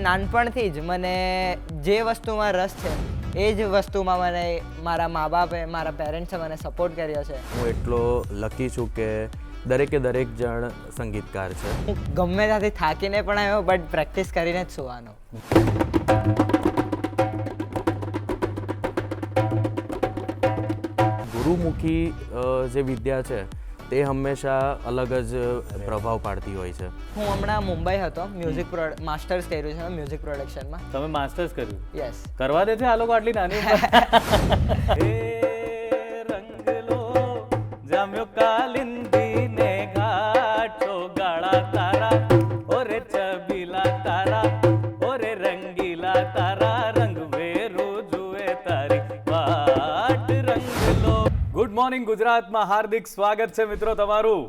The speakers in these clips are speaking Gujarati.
નાનપણથી જ મને જે વસ્તુમાં રસ છે એ જ વસ્તુમાં મને મારા મા બાપે મારા પેરેન્ટ્સે મને સપોર્ટ કર્યો છે. હું એટલો લકી છું કે દરેક જણ સંગીતકાર છે. હું ગમે ત્યાંથી થાકીને પણ આવ્યો બટ પ્રેક્ટિસ કરીને જ સુવાનો. ગુરુમુખી જે વિદ્યા છે તે હંમેશા અલગ જ પ્રભાવ પાડતી હોય છે. હું હમણાં મુંબઈ હતો, માસ્ટર્સ કર્યું છે મ્યુઝિક પ્રોડક્શનમાં. તમે માસ્ટર્સ કર્યું? યસ. કરવા દે છે આ લોકો આટલી નાની ઉંમર? એ રંગ લો જામ્યો કાલિંદી ને ગાઠો ગાળા તારા, ઓરે ચબીલા તારા, ઓરે રંગીલા તારા, રંગ વેરો જુએ તારી વાટ રંગ લો. ગુડ મોર્નિંગ ગુજરાતમાં હાર્દિક સ્વાગત છે મિત્રો તમારું.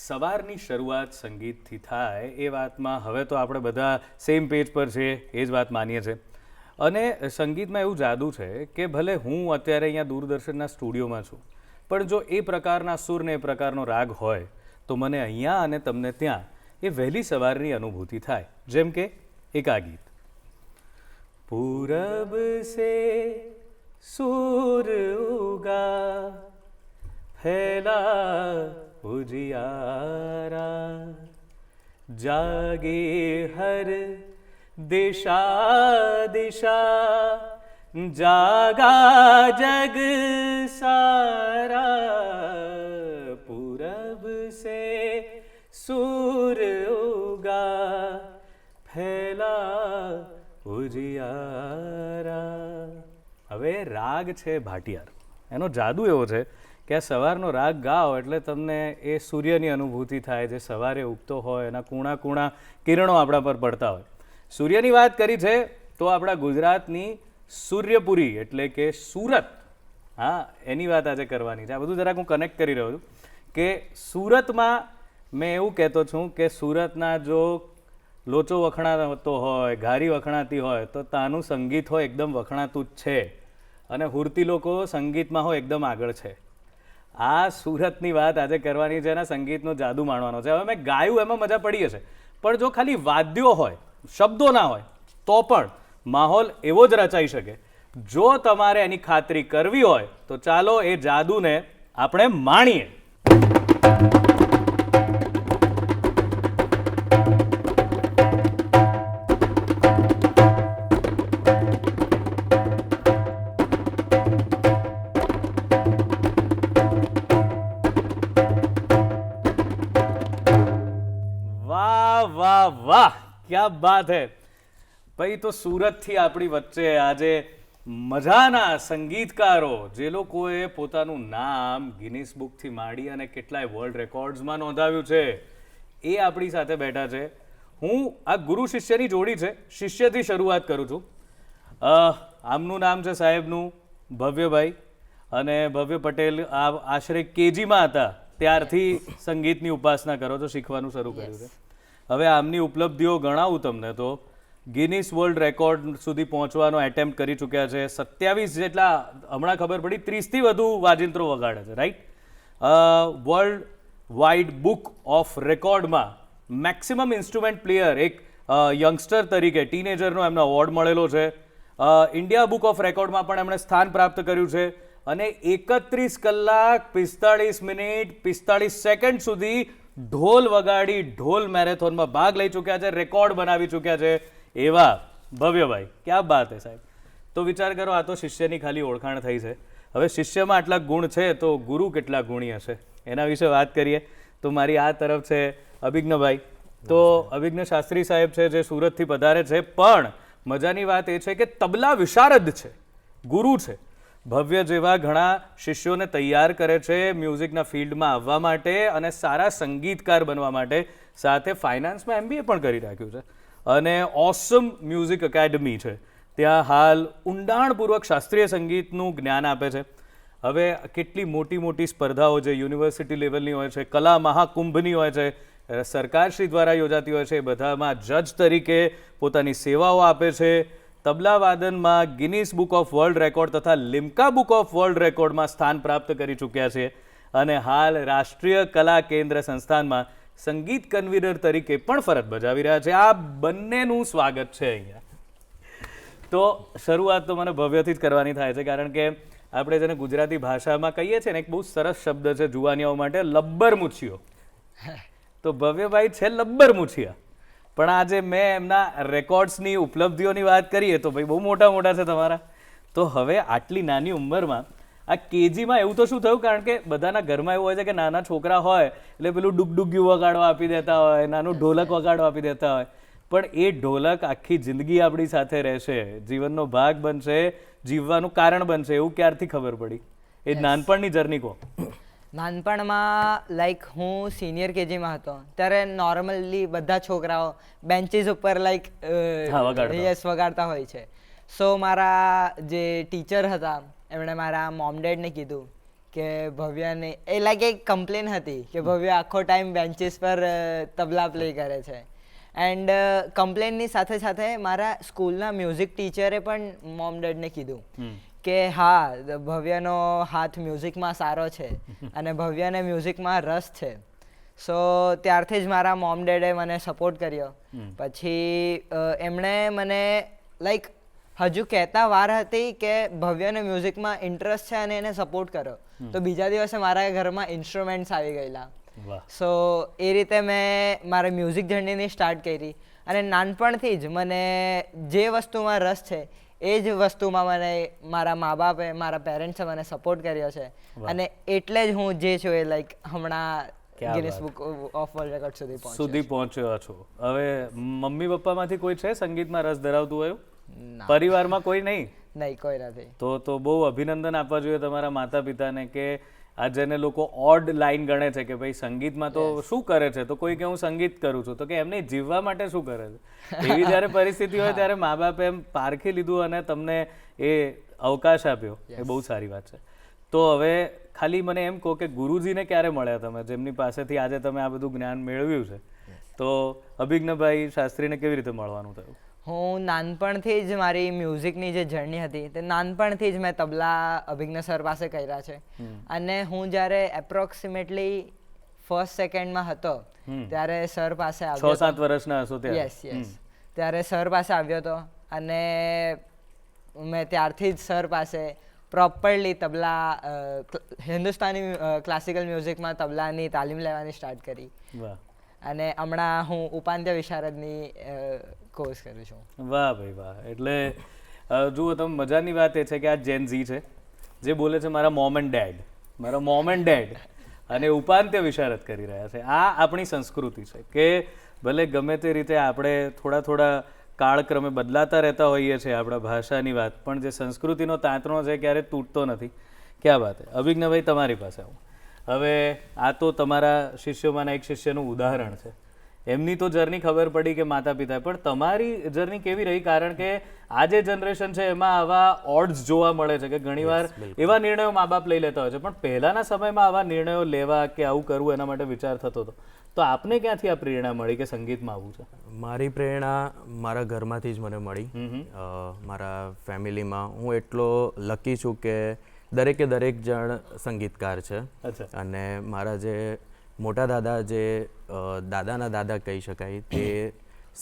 સવારની શરૂઆત સંગીતથી થાય એ વાતમાં હવે તો આપણે બધા સેમ પેજ પર છીએ, એ જ વાત માનીએ છીએ. અને સંગીતમાં એવું જાદુ છે કે ભલે હું અત્યારે અહીંયા દૂરદર્શનના સ્ટુડિયોમાં છું, પણ જો એ પ્રકારના સુર ને એ પ્રકારનો રાગ હોય તો મને અહીંયા અને તમને ત્યાં એ વહેલી સવારની અનુભૂતિ થાય. જેમ કે એક આ ગીત, પૂરબ સે सूर उगा फैला उजियारा, जागे हर दिशा दिशा, जागा जग सारा, पूरब से सूर उगा फैला उजियारा. હવે રાગ છે ભાટિયાર. એનો જાદુ એવો છે કે આ સવારનો રાગ ગાઓ એટલે તમને એ સૂર્યની અનુભૂતિ થાય, જે સવારે ઉગતો હોય, એના કૂણા કૂણા કિરણો આપણા પર પડતા હોય. સૂર્યની વાત કરી છે તો આપણા ગુજરાતની સૂર્યપુરી એટલે કે સુરત, હા એની વાત આજે કરવાની છે. આ બધું જરાક હું કનેક્ટ કરી રહ્યો છું કે સુરતમાં મેં એવું કહેતો છું કે સુરતના જો લોચો વખણાતો હોય, ઘારી વખણાતી હોય તો તાનું સંગીત હોય એકદમ વખણાતું જ છે, અને હુરતી લોકો સંગીતમાં હોય એકદમ આગળ છે. આ સુરતની વાત આજે કરવાની છે અને સંગીતનો જાદુ માણવાનો છે. હવે મેં ગાયું એમાં મજા પડી હશે, પણ જો ખાલી વાદ્યો હોય, શબ્દો ના હોય તો પણ માહોલ એવો જ રચાઈ શકે. જો તમારે એની ખાતરી કરવી હોય તો ચાલો એ જાદુને આપણે માણીએ. વાહ, ક્યા બાત હે ભાઈ. તો સુરતથી આપણી વચ્ચે આજે મજાના સંગીતકારો, જે લોકોએ પોતાનું નામ ગિનિસ બુકથી માંડી અને કેટલાય વર્લ્ડ રેકોર્ડ્સમાં નોંધાવ્યું છે, એ આપણી સાથે બેઠા છે. હું આ ગુરુ શિષ્યની જોડી છે, શિષ્યથી શરૂઆત કરું છું. આમનું નામ છે સાહેબનું ભવ્યભાઈ, અને ભવ્ય પટેલ આશરે કેજીમાં હતા ત્યારથી સંગીતની ઉપાસના કરો છો, શીખવાનું શરૂ કર્યું છે. હવે આમની ઉપલબ્ધિઓ ગણાવું તમને તો ગિનિસ વર્લ્ડ રેકોર્ડ સુધી પહોંચવાનો એટેમ્પ્ટ કરી ચૂક્યા છે. 27 જેટલા, હમણાં ખબર પડી 30થી વધુ વાજિંત્રો વગાડે છે, right. World wide book of રેકોર્ડમાં મેક્સિમમ ઇન્સ્ટ્રુમેન્ટ પ્લેયર એક યંગસ્ટર તરીકે ટીનેજરનો એમને એવોર્ડ મળેલો છે. ઇન્ડિયા બુક ઓફ રેકોર્ડમાં પણ એમણે સ્થાન પ્રાપ્ત કર્યું છે, અને 31 કલાક 45 મિનિટ 45 સેકન્ડ સુધી ઢોલ વગાડી ઢોલ મેરેથોનમાં ભાગ લઈ ચૂક્યા છે, રેકોર્ડ બનાવી ચૂક્યા છે એવા ભવ્યભાઈ. ક્યાં બાત હે સાહેબ. તો વિચાર કરો, આ તો શિષ્યની ખાલી ઓળખાણ થઈ છે. હવે શિષ્યમાં આટલા ગુણ છે તો ગુરુ કેટલા ગુણી હશે, એના વિશે વાત કરીએ. તો મારી આ તરફ છે અભિજ્ઞભાઈ. તો અભિજ્ઞ શાસ્ત્રી સાહેબ છે જે સુરતથી પધારે છે, પણ મજાની વાત એ છે કે તબલા વિશારદ છે, ગુરુ છે. ભવ્ય જેવા ઘણા શિષ્યોને તૈયાર કરે છે મ્યુઝિકના ફિલ્ડમાં આવવા માટે અને સારા સંગીતકાર બનવા માટે. સાથે ફાઇનાન્સમાં MBA પણ કરી રાખ્યું છે, અને ઓસમ મ્યુઝિક એકેડમી છે, ત્યાં હાલ ઊંડાણપૂર્વક શાસ્ત્રીય સંગીતનું જ્ઞાન આપે છે. હવે કેટલી મોટી મોટી સ્પર્ધાઓ જે યુનિવર્સિટી લેવલની હોય છે, કલા મહાકુંભની હોય છે, સરકારશ્રી દ્વારા યોજાતી હોય છે, એ બધામાં જજ તરીકે પોતાની સેવાઓ આપે છે. તબલા વાદનમાં Guinness book of world record તથા લિમ્કા બુક ઓફ વર્લ્ડ રેકોર્ડમાં સ્થાન પ્રાપ્ત કરી ચૂક્યા છે, અને હાલ રાષ્ટ્રીય કલા કેન્દ્ર સંસ્થાનમાં સંગીત કન્વીનર તરીકે પણ ફરજ બજાવી રહ્યા છે. આ બંનેનું સ્વાગત છે અહીંયા. તો શરૂઆત તો મને ભવ્યથી જ કરવાની થાય છે, કારણ કે આપણે જેને ગુજરાતી ભાષામાં કહીએ છીએ ને, એક બહુ સરસ શબ્દ છે જુવાનીઓ માટે, લબ્બર મૂછીઓ. તો ભવ્યભાઈ છે લબ્બર મૂછિયા, પણ આજે મેં એમના રેકોર્ડ્સની ઉપલબ્ધિઓની વાત કરીએ તો ભાઈ બહુ મોટા મોટા છે તમારા. તો હવે આટલી નાની ઉંમરમાં આ કેજીમાં એવું તો શું થયું, કારણ કે બધાના ઘરમાં એવું હોય છે કે નાના છોકરા હોય એટલે પેલું ડુગડુગ્યું વગાડવા આપી દેતા હોય, નાનું ઢોલક વગાડવા આપી દેતા હોય, પણ એ ઢોલક આખી જિંદગી આપણી સાથે રહેશે, જીવનનો ભાગ બનશે, જીવવાનું કારણ બનશે, એવું ક્યારથી ખબર પડી? એ નાનપણની જર્ની કહો. નાનપણમાં લાઈક હું સિનિયર કેજીમાં હતો ત્યારે નોર્મલી બધા છોકરાઓ બેન્ચીસ ઉપર લાઈક વગાડતા હોય છે. સો મારા જે ટીચર હતા એમણે મારા મોમ ડેડને કીધું કે ભવ્યાને, એ લાઈક એક કમ્પ્લેન હતી કે ભવ્ય આખો ટાઈમ બેન્ચીસ પર તબલા પ્લે કરે છે. એન્ડ કમ્પ્લેનની સાથે સાથે મારા સ્કૂલના મ્યુઝિક ટીચરે પણ મોમ ડેડને કીધું કે હા, ભવ્યનો હાથ મ્યુઝિકમાં સારો છે અને ભવ્યને મ્યુઝિકમાં રસ છે. સો ત્યારથી જ મારા મોમ ડેડે મને સપોર્ટ કર્યો. પછી એમણે મને લાઈક હજુ કહેતા વાર હતી કે ભવ્યને મ્યુઝિકમાં ઇન્ટરેસ્ટ છે અને એને સપોર્ટ કરો, તો બીજા દિવસે મારા ઘરમાં ઇન્સ્ટ્રુમેન્ટ્સ આવી ગયેલા. સો એ રીતે મેં મારી મ્યુઝિક જર્નીની સ્ટાર્ટ કરી અને નાનપણથી જ મને જે વસ્તુમાં રસ છે એ જ વસ્તુમાં મને મારા મા બાપે, મારા પેરેન્ટ્સે મને સપોર્ટ કર્યો છે અને એટલે જ હું જે છું એ લાઈક હમણાં Guinness book of world record સુધી પહોંચ્યો છો. હવે મમ્મી પપ્પામાંથી કોઈ છે સંગીતમાં રસ ધરાવતું હોય? પરિવારમાં કોઈ નહીં? નહીં, કોઈ નથી. તો બહુ અભિનંદન આપવા જોઈએ તમારા માતા પિતાને કે આ જેને લોકો ઓડ લાઈન ગણે છે કે ભાઈ સંગીતમાં તો શું કરે છે, તો કોઈ કે હું સંગીત કરું છું, તો કે એમને જીવવા માટે શું કરે છે. એવી જ્યારે પરિસ્થિતિ હોય ત્યારે મા બાપે એમ પારખી લીધું અને તમને એ અવકાશ આપ્યો, એ બહુ સારી વાત છે. તો હવે ખાલી મને એમ કહો કે ગુરુજીને ક્યારે મળ્યા તમે, જેમની પાસેથી આજે તમે આ બધું જ્ઞાન મેળવ્યું છે? તો અભિજ્ઞભાઈ શાસ્ત્રીને કેવી રીતે મળવાનું થયું? હું નાનપણથી જ મારી મ્યુઝિકની જે જર્ની હતી તે નાનપણથી જ મેં તબલા અભિજ્ઞ સર પાસે કર્યા છે. અને હું જ્યારે એપ્રોક્સિમેટલી ફર્સ્ટ સેકન્ડમાં હતો ત્યારે સર પાસે આવ્યો. 6-7 વર્ષના હશો ત્યારે? યસ. ત્યારે સર પાસે આવ્યો હતો અને મેં ત્યારથી જ સર પાસે પ્રોપરલી તબલા, હિન્દુસ્તાની ક્લાસિકલ મ્યુઝિકમાં તબલાની તાલીમ લેવાની સ્ટાર્ટ કરી. અને હમણાં હું ઉપાંત્ય વિશારદની કોર્સ કરું છું. વાહ ભાઈ વાહ. એટલે જુઓ તમે, મજાની વાત એ છે કે આ જેન ઝી છે જે બોલે છે મારા મોમ એન્ડ ડેડ, મારા મોમ એન્ડ ડેડ, અને ઉપાંત્ય વિશારદ કરી રહ્યા છે. આ આપણી સંસ્કૃતિ છે કે ભલે ગમે તે રીતે આપણે થોડા કાળક્રમે બદલાતા રહેતા હોઈએ છીએ આપણા ભાષાની વાત, પણ જે સંસ્કૃતિનો તાંતણો છે ક્યારે તૂટતો નથી. ક્યાં વાત છે. અભિજ્ઞભાઈ તમારી પાસે આવું. હવે આ તો તમારા શિષ્યોમાંના એક શિષ્યનું ઉદાહરણ છે. એમની તો જર્ની ખબર પડી કે માતા પિતા, પણ તમારી જર્ની કેવી રહી? કારણ કે આ જે જનરેશન છે એમાં આવા ઓડ્સ જોવા મળે છે કે ઘણીવાર એવા નિર્ણયો મા બાપ લઈ લેતા હોય છે, પણ પહેલાના સમયમાં આવા નિર્ણયો લેવા કે આવું કરવું એના માટે વિચાર થતો હતો. તો આપને ક્યાંથી આ પ્રેરણા મળી કે સંગીતમાં આવવું છે? મારી પ્રેરણા મારા ઘરમાંથી જ મને મળી. મારા ફેમિલીમાં હું એટલો લકી છું કે દરેકે દરેક જણ સંગીતકાર છે. અને મારા જે મોટા દાદા, જે દાદાના દાદા કહી શકાય, તે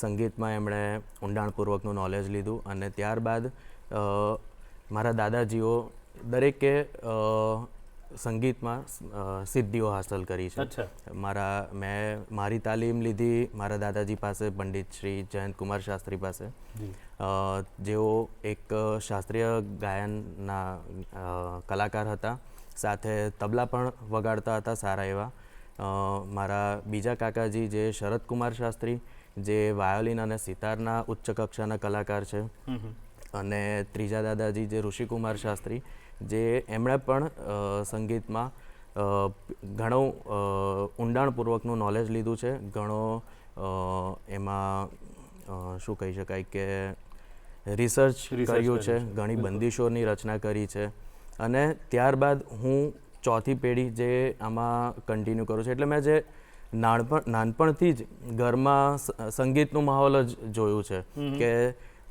સંગીતમાં એમણે ઊંડાણપૂર્વકનું નોલેજ લીધું. અને ત્યારબાદ મારા દાદાજીઓ દરેકે સંગીતમાં સિદ્ધિઓ હાંસલ કરી છે. મેં મારી તાલીમ લીધી મારા દાદાજી પાસે, પંડિત શ્રી જયંત કુમાર શાસ્ત્રી પાસે, જેઓ એક શાસ્ત્રીય ગાયનના કલાકાર હતા, સાથે તબલા પણ વગાડતા હતા સારા એવા. મારા બીજા કાકાજી જે શરદકુમાર શાસ્ત્રી, જે વાયોલિન અને સિતારના ઉચ્ચ કક્ષાના કલાકાર છે. અને ત્રીજા દાદાજી જે ઋષિકુમાર શાસ્ત્રી, જે એમણે પણ સંગીતમાં ઘણું ઊંડાણપૂર્વકનું નોલેજ લીધું છે. ઘણો એમાં શું કહી શકાય કે રિસર્ચ કર્યું છે, ઘણી બંદીશોની રચના કરી છે. અને ત્યારબાદ હું ચોથી પેઢી જે આમાં કન્ટિન્યુ કરું છું. એટલે મેં જે નાનપણથી જ ઘરમાં સંગીતનું માહોલ જ જોયું છે કે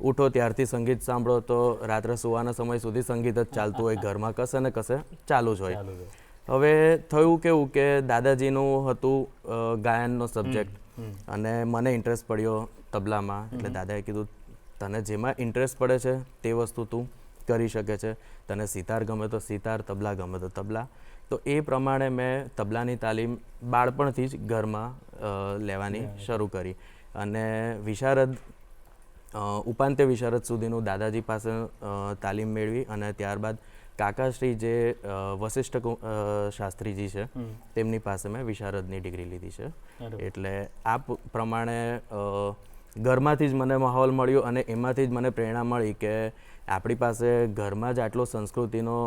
ઉઠો ત્યારથી સંગીત સાંભળો તો રાત્રે સુવાના સમય સુધી સંગીત જ ચાલતું હોય ઘરમાં, કશે ને કશે ચાલુ જ હોય. હવે થયું કેવું કે દાદાજીનું હતું ગાયનનો સબ્જેક્ટ અને મને ઇન્ટરેસ્ટ પડ્યો તબલામાં, એટલે દાદાએ કીધું તને જેમાં ઇન્ટરેસ્ટ પડે છે તે વસ્તુ તું કરી શકે છે, તને સિતાર ગમે તો સિતાર, તબલા ગમે તો તબલા. તો એ પ્રમાણે મેં તબલાની તાલીમ બાળપણથી જ ઘરમાં લેવાની શરૂ કરી અને વિશારદ ઉપાંત્ય વિશારદ સુધીનું દાદાજી પાસે તાલીમ મેળવી અને ત્યારબાદ કાકાશ્રી જે વશિષ્ઠ શાસ્ત્રીજી છે તેમની પાસે મેં વિશારદની ડિગ્રી લીધી છે. એટલે આ પ્રમાણે ઘરમાંથી જ મને માહોલ મળ્યો અને એમાંથી જ મને પ્રેરણા મળી કે આપણી પાસે ઘરમાં જ આટલો સંસ્કૃતિનો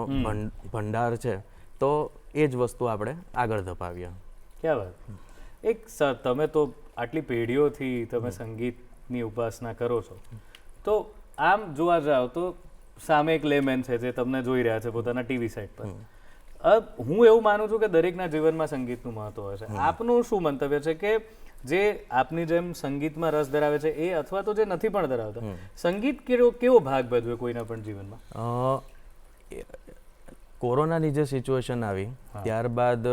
ભંડાર છે તો એ જ વસ્તુ આપણે આગળ ધપાવીએ. ક્યાં વાત. તમે તો આટલી પેઢીઓથી તમે સંગીતની ઉપાસના કરો છો, તો આમ જોવા જાઓ તો સામે એક લેમેન છે જે તમને જોઈ રહ્યા છે પોતાના ટીવી સેટ પર. હું એવું માનું છું કે દરેકના જીવનમાં સંગીતનું મહત્વ હશે. આપનું શું મંતવ્ય છે કે જે આપની જેમ સંગીતમાં રસ ધરાવે છે એ અથવા તો જે નથી પણ ધરાવતા, સંગીત કેવો ભાગ ભજવે કોઈના પણ જીવનમાં? કોરોનાની જે સિચ્યુએશન આવી ત્યારબાદ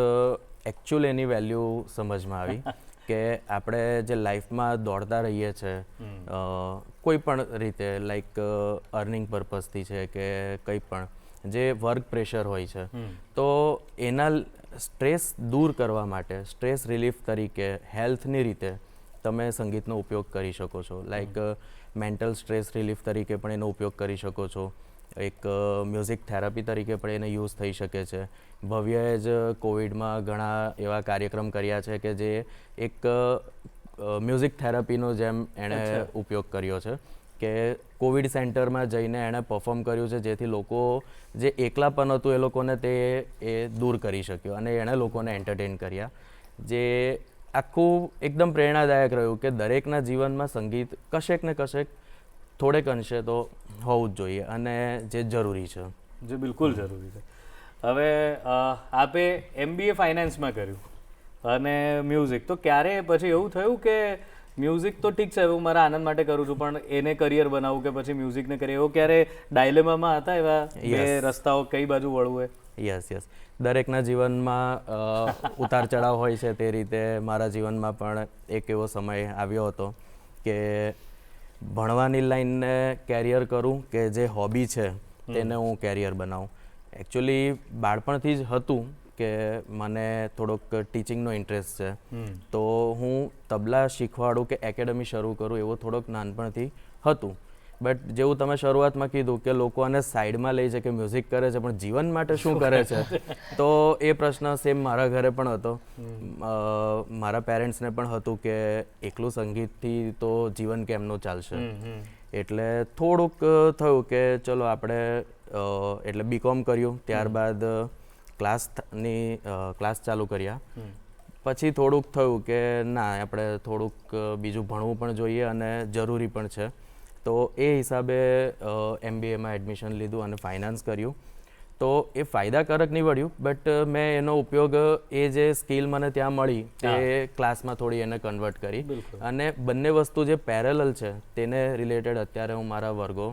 એકચ્યુઅલી એની વેલ્યુ સમજમાં આવી કે આપણે જે લાઈફમાં દોડતા રહીએ છીએ કોઈ પણ રીતે, લાઈક અર્નિંગ પર્પઝથી છે કે કંઈ પણ જે વર્ક પ્રેશર હોય છે, તો એના સ્ટ્રેસ દૂર કરવા માટે સ્ટ્રેસ રિલીફ તરીકે હેલ્થની રીતે તમે સંગીતનો ઉપયોગ કરી શકો છો. લાઈક મેન્ટલ સ્ટ્રેસ રિલીફ તરીકે પણ એનો ઉપયોગ કરી શકો છો, એક મ્યુઝિક થેરાપી તરીકે પણ એને યુઝ થઈ શકે છે. ભવ્યએ જ કોવિડમાં ઘણા એવા કાર્યક્રમ કર્યા છે કે જે એક મ્યુઝિક થેરાપીનો જેમ એણે ઉપયોગ કર્યો છે કે કોવિડ સેન્ટરમાં જઈને એણે પરફોર્મ કર્યું છે, જેથી લોકો જે એકલાપન હતું એ લોકોને એ દૂર કરી શક્યો અને એણે લોકોને એન્ટરટેન કર્યા, જે આખું એકદમ પ્રેરણાદાયક રહ્યું કે દરેકના જીવનમાં સંગીત કશેક ને કશેક થોડેક અંશે તો હોવું જ જોઈએ અને જે જરૂરી છે. જે બિલકુલ જરૂરી છે. હવે આપે MBA ફાઇનાન્સમાં કર્યું અને મ્યુઝિક, તો ક્યારે પછી એવું થયું કે મ્યુઝિક તો ઠીક છે હું મારા આનંદ માટે કરું છું પણ એને કરિયર બનાવું કે પછી મ્યુઝિકને કરીએ, એવો ક્યારે ડાયલેમામાં હતા એવા બે રસ્તાઓ કઈ બાજુ વળવું? યસ યસ, દરેકના જીવનમાં ઉતાર ચઢાવ હોય છે, તે રીતે મારા જીવનમાં પણ એક એવો સમય આવ્યો હતો કે ભણવાની લાઈનને કેરિયર કરું કે જે હોબી છે તેને હું કેરિયર બનાવું. એકચ્યુઅલી બાળપણથી જ હતું કે મને થોડોક ટીચિંગનો ઇન્ટરેસ્ટ છે, તો હું તબલા શીખવાડું કે એકેડમી શરૂ કરું એવું થોડોક નાનપણથી હતું. બટ જેવું તમે શરૂઆતમાં કીધું કે લોકો આને સાઈડમાં લે છે કે મ્યુઝિક કરે છે પણ જીવન માટે શું કરે છે, તો એ પ્રશ્ન સેમ મારા ઘરે પણ હતો. મારા પેરેન્ટ્સને પણ હતું કે એકલું સંગીતથી તો જીવન કેમનું ચાલશે, એટલે થોડુંક થયું કે ચલો આપણે એટલે BCom કર્યું, ત્યારબાદ ક્લાસ ચાલુ કર્યા. પછી થોડુંક થયું કે ના, આપણે થોડુંક બીજું ભણવું પણ જોઈએ અને જરૂરી પણ છે, તો એ હિસાબે MBAમાં એડમિશન લીધું અને ફાઇનાન્સ કર્યું. તો એ ફાયદાકારક નીવડ્યું, બટ મેં એનો ઉપયોગ એ જે સ્કિલ મને ત્યાં મળી તે ક્લાસમાં થોડી એને કન્વર્ટ કરી અને બંને વસ્તુ જે પેરેલલ છે તેને રિલેટેડ અત્યારે હું મારા વર્ગો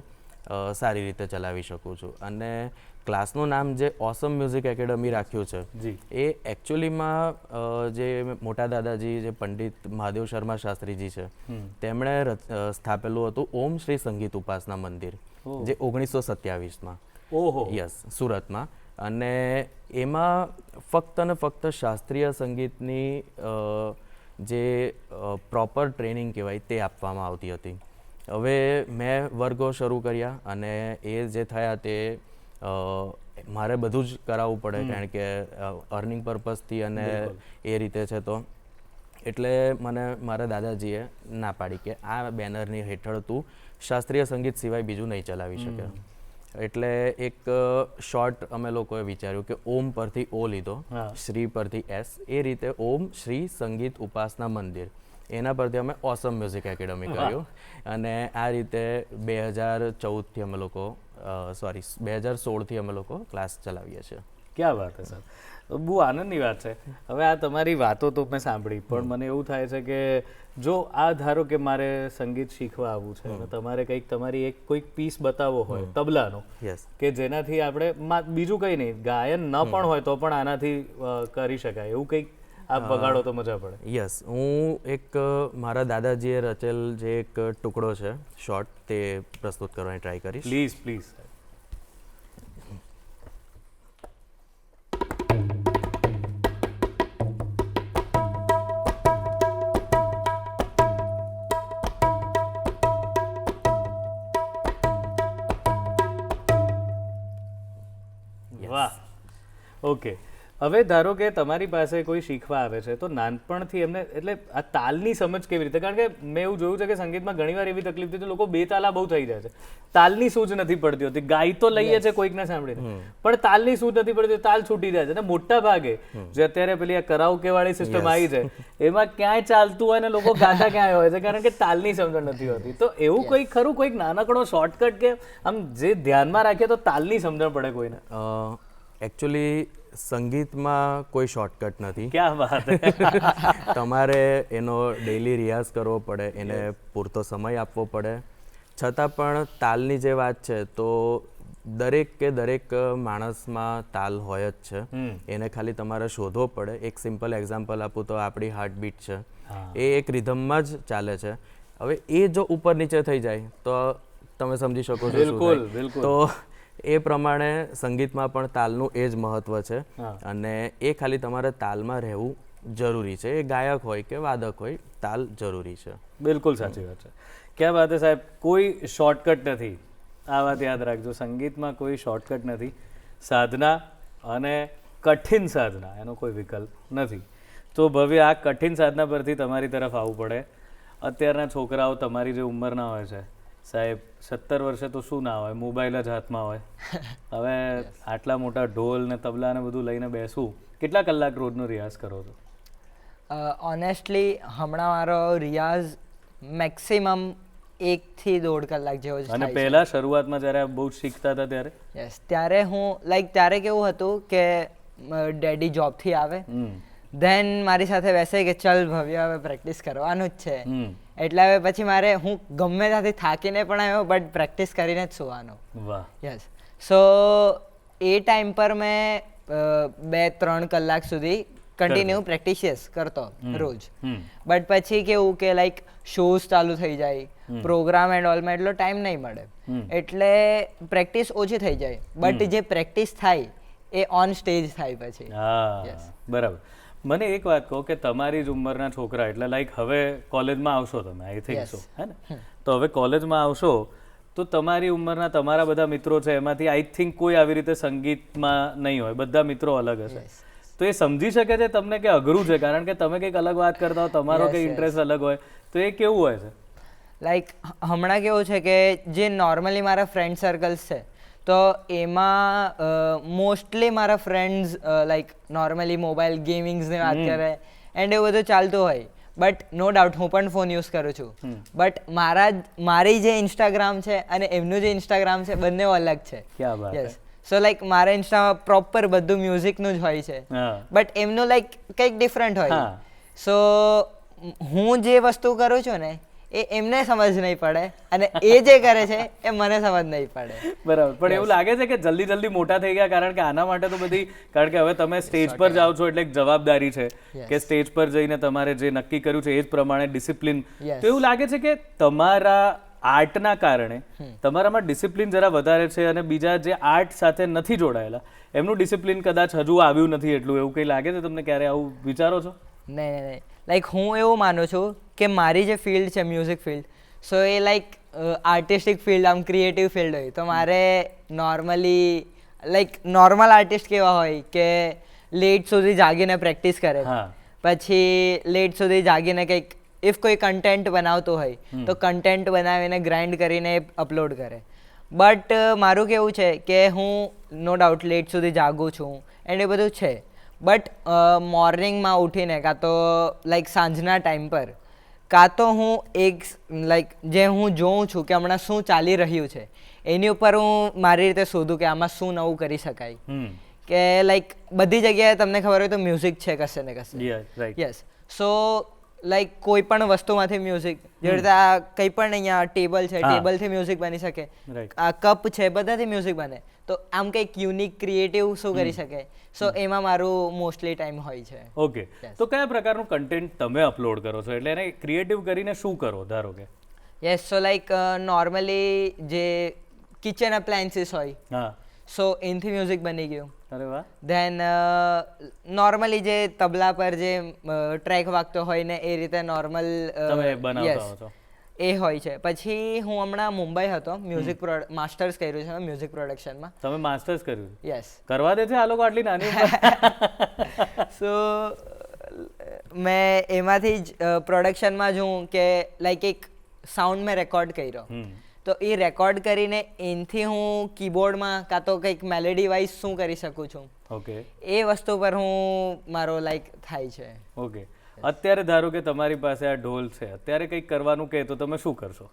સારી રીતે ચલાવી શકું છું. અને ક્લાસનું નામ જે ઓસમ મ્યુઝિક એકેડમી રાખ્યું છે એ એકચ્યુઅલીમાં જે મોટા દાદાજી જે પંડિત મહાદેવ શર્મા શાસ્ત્રીજી છે તેમણે સ્થાપેલું હતું ઓમ શ્રી સંગીત ઉપાસના મંદિર, જે 1927માં યસ સુરતમાં. અને એમાં ફક્ત ને ફક્ત શાસ્ત્રીય સંગીતની જે પ્રોપર ટ્રેનિંગ કહેવાય તે આપવામાં આવતી હતી. હવે મેં વર્ગો શરૂ કર્યા અને એ જે થયા તે મારે બધું જ કરાવવું પડે કારણ કે અર્નિંગ પર્પઝથી અને એ રીતે છે, તો એટલે મને મારા દાદાજીએ ના પાડી કે આ બેનરની હેઠળ તું શાસ્ત્રીય સંગીત સિવાય બીજું નહીં ચલાવી શકે. એટલે એક શોર્ટ અમે લોકોએ વિચાર્યું કે ઓમ પરથી ઓ લીધો, શ્રી પરથી S, એ રીતે ઓમ શ્રી સંગીત ઉપાસના મંદિર, એના પરથી અમે ઓસમ મ્યુઝિક એકેડમી કર્યું. અને આ રીતે 2014થી અમે લોકો 2016થી અમે લોકો ક્લાસ ચલાવીએ છીએ. ક્યાં વાત છે સર, બહુ આનંદની વાત છે. હવે આ તમારી વાતો તો મેં સાંભળી, પણ મને એવું થાય છે કે જો આ ધારો કે મારે સંગીત શીખવા આવવું છે અને તમારે કંઈક તમારી એક કોઈક પીસ બતાવવો હોય તબલાનો, કે જેનાથી આપણે બીજું કંઈ નહીં, ગાયન ન પણ હોય તો પણ આનાથી કરી શકાય, એવું કંઈક આપ વગાડો તો મજા પડે. યસ, હું એક મારા દાદાજીએ રચેલ જે એક ટુકડો છે શોર્ટ, તે પ્રસ્તુત કરવાની ટ્રાય કરીશ. Please please. વાહ, ઓકે. હવે ધારો કે તમારી પાસે કોઈ શીખવા આવે છે તો નાનપણથી એમને એટલે આ તાલની સમજ કેવી રીતે, કારણ કે મેં એવું જોયું છે કે સંગીતમાં ઘણીવાર એવી તકલીફ થતી લોકો બે તાલા બહુ થઈ જાય છે, તાલની સૂઝ નથી પડતી હોતી. ગાઈ તો લઈએ છે કોઈકને સાંભળીને, પણ તાલની સૂઝ નથી પડતી, તાલ છૂટી જાય છે. અને મોટા ભાગે જે અત્યારે પેલી આ કરાઓકે વાળી સિસ્ટમ આવી છે એમાં ક્યાંય ચાલતું હોય ને લોકો ગાતા ક્યાંય હોય છે, કારણ કે તાલની સમજણ નથી હોતી. તો એવું કોઈ ખરું, કોઈક નાનકડો શોર્ટકટ કે આમ જે ધ્યાનમાં રાખીએ તો તાલની સમજણ પડે કોઈને? એકચ્યુઅલી સંગીતમાં કોઈ શોર્ટકટ નથી. ક્યાં વાત. તમારે એનો ડેઈલી રિયાઝ કરવો પડે, એને પૂરતો સમય આપવો પડે. છતાં પણ તાલની જે વાત છે તો દરેક માણસમાં તાલ હોય જ છે, એને ખાલી તમારે શોધવો પડે. એક સિમ્પલ એક્ઝામ્પલ આપું તો આપણી હાર્ટબીટ છે, એ એક રિધમમાં જ ચાલે છે. હવે એ જો ઉપર નીચે થઈ જાય તો તમે સમજી શકો છો. બિલકુલ બિલકુલ. તો એ પ્રમાણે સંગીતમાં પણ તાલનું એ જ મહત્વ છે, અને એ ખાલી તમારે તાલમાં રહેવું જરૂરી છે. એ ગાયક હોય કે વાદક હોય, તાલ જરૂરી છે. બિલકુલ સાચી વાત છે. ક્યાં વાત છે સાહેબ, કોઈ શોર્ટકટ નથી, આ વાત યાદ રાખજો. સંગીતમાં કોઈ શોર્ટકટ નથી. સાધના અને કઠિન સાધના, એનો કોઈ વિકલ્પ નથી. તો ભવ્ય, આ કઠિન સાધના પરથી તમારી તરફ આવવું પડે. અત્યારના છોકરાઓ તમારી જે ઉંમરના હોય છે સાહેબ, 17 વર્ષે તો શું ના હોય, મોબાઈલ જ હાથમાં હોય. હવે આટલા મોટા ઢોલ ને તબલા ને બધું લઈને બેસવું, કેટલા કલાક રોજનો રિયાઝ કરો છો? ઓનેસ્ટલી હમણાં મારો રિયાઝ મેક્સિમમ 1 થી 1.5 કલાક જેવો જ અને થાય છે. પહેલા શરૂઆતમાં જ્યારે બહુ શીખતા હતા ત્યારે? યસ, ત્યારે હું ત્યારે કેવું હતું કે ડેડી જોબથી આવે, ધેન મારી સાથે બેસે કે ચલ ભવ્ય હવે પ્રેક્ટિસ કરવાનું જ છે. એટલે હવે પછી મારે, હું ગમે ત્યાંથી થાકીને પણ આવ્યો બટ પ્રેક્ટિસ કરીને જ સુવાનો. વાહ. યસ, સો એ ટાઈમ પર મેં 2-3 કલાક સુધી કન્ટિન્યુ પ્રેક્ટિસ કરતો રોજ. બટ પછી કેવું કે લાઈક શોઝ ચાલુ થઈ જાય, પ્રોગ્રામ એન્ડ ઓલમાં એટલો ટાઈમ નહીં મળે, એટલે પ્રેક્ટિસ ઓછી થઈ જાય. બટ જે પ્રેક્ટિસ થાય એ ઓન સ્ટેજ થાય પછી. હા, બરાબર. મને એક વાત કહો કે તમારી જ ઉંમરના છોકરા, એટલે લાઈક હવે કોલેજમાં આવશો તમે, આઈ થિંક સો, હે ને? તો હવે કોલેજમાં આવશો તો તમારી ઉંમરના તમારા બધા મિત્રો છે, એમાંથી આઈ થિંક કોઈ આવી રીતે સંગીતમાં નહીં હોય, બધા મિત્રો અલગ હશે. તો એ સમજી શકે છે તમને કે અઘરું છે, કારણ કે તમે કંઈક અલગ વાત કરતા હો, તમારો કંઈ ઇન્ટરેસ્ટ અલગ હોય, તો એ કેવું હોય છે? લાઈક હમણાં કેવું છે કે જે નોર્મલી મારા ફ્રેન્ડ સર્કલ્સ છે તો એમાં મોસ્ટલી મારા ફ્રેન્ડ્સ લાઈક નોર્મલી મોબાઈલ ગેમિંગ્સને વાત કરે એન્ડ એવું બધું ચાલતું હોય. બટ નો ડાઉટ હું પણ ફોન યુઝ કરું છું, બટ મારી જે ઇન્સ્ટાગ્રામ છે અને એમનું જે ઇન્સ્ટાગ્રામ છે બંને અલગ છે. યસ, સો લાઈક મારા ઇન્સ્ટામાં પ્રોપર બધું મ્યુઝિકનું જ હોય છે, બટ એમનું લાઈક કંઈક ડિફરન્ટ હોય. સો હું જે વસ્તુ કરું છું ને એ એમને સમજ નહીં પડે અને એ જે કરે છે એ મને સમજ નહીં પડે. બરાબર. પણ એવું લાગે છે કે જલ્દી મોટા થઈ ગયા, કારણ કે આના માટે તો બધી, કારણ કે હવે તમે સ્ટેજ પર જાઓ છો એટલે એક જવાબદારી છે કે સ્ટેજ પર જઈને તમારે જે નક્કી કર્યું છે એ જ પ્રમાણે ડિસિપ્લિન. તો એવું લાગે છે કે તમારા આર્ટના કારણે તમારામાં ડિસિપ્લિન જરા વધારે છે અને બીજા જે આર્ટ સાથે નથી જોડાયેલા એમનું ડિસિપ્લિન કદાચ હજુ આવ્યું નથી એટલું, એવું કંઈ લાગે છે તમને? ક્યારે આવું વિચારો છો? નહીં, લાઈક હું એવું માનું છું કે મારી જે ફિલ્ડ છે મ્યુઝિક ફિલ્ડ, સો એ લાઈક આર્ટિસ્ટિક ફિલ્ડ, આમ ક્રિએટિવ ફિલ્ડ હોય તો મારે નોર્મલી લાઈક નોર્મલ આર્ટિસ્ટ કેવા હોય કે લેટ સુધી જાગીને પ્રેક્ટિસ કરે, પછી લેટ સુધી જાગીને કંઈક ઇફ કોઈ કન્ટેન્ટ બનાવતું હોય તો કન્ટેન્ટ બનાવીને ગ્રાઇન્ડ કરીને અપલોડ કરે. બટ મારું કેવું છે કે હું નો ડાઉટ લેટ સુધી જાગું છું એન્ડ એ બધું છે, બટ મોર્નિંગમાં ઉઠીને કાં તો લાઈક સાંજના ટાઈમ પર કાં તો હું એક લાઈક જે હું જોઉં છું કે હમણાં શું ચાલી રહ્યું છે એની ઉપર હું મારી રીતે શોધું કે આમાં શું નવું કરી શકાય. કે લાઈક બધી જગ્યાએ તમને ખબર હોય તો મ્યુઝિક છે કશે ને કશે. રાઈટ. યસ. સો લાઈક કોઈ પણ વસ્તુમાંથી મ્યુઝિક, જેવી રીતે આ કંઈ પણ અહીંયા ટેબલ છે, ટેબલથી મ્યુઝિક બની શકે, આ કપ છે, બધાથી મ્યુઝિક બને. તો આમ કંઈક યુનિક ક્રિએટિવ શું કરી શકે, સો એમાં મારું મોસ્ટલી ટાઈમ હોય છે. ઓકે, તો કયા પ્રકારનું કન્ટેન્ટ તમે અપલોડ કરો છો, એટલે એને ક્રિએટિવ કરીને શું કરો ધારો કે? યસ. સો લાઈક નોર્મલી જે કિચન એપ્લાયન્સીસ હોય, હા, સો એનથી મ્યુઝિક બની ગયું. અરે વાહ. ધેન નોર્મલી જે તબલા પર જે ટ્રેક વાગતો હોય ને એ રીતે નોર્મલ તમે બનાવતા હો છો એ હોય છે. પછી હું હમણાં મુંબઈ હતો, મ્યુઝિક માસ્ટર્સ કર્યું છે મ્યુઝિક પ્રોડક્શનમાં. તમે માસ્ટર્સ કર્યું? યસ. કરવા દે છે આ લોકો આટલી નાની ઉંમરે? સો મેં એમાંથી જ પ્રોડક્શનમાં જ હું કે લાઈક એક સાઉન્ડ મેં રેકોર્ડ કર્યો, તો એ રેકોર્ડ કરીને એનથી હું કીબોર્ડમાં કાં તો કંઈક મેલેડી વાઇઝ શું કરી શકું છું, ઓકે, એ વસ્તુ પર હું મારો લાઈક થાય છે. ઓકે. અત્યારે ધારો કે તમારી પાસે આ ઢોલ છે, અત્યારે કંઈક કરવાનું કહે તો તમે શું કરશો?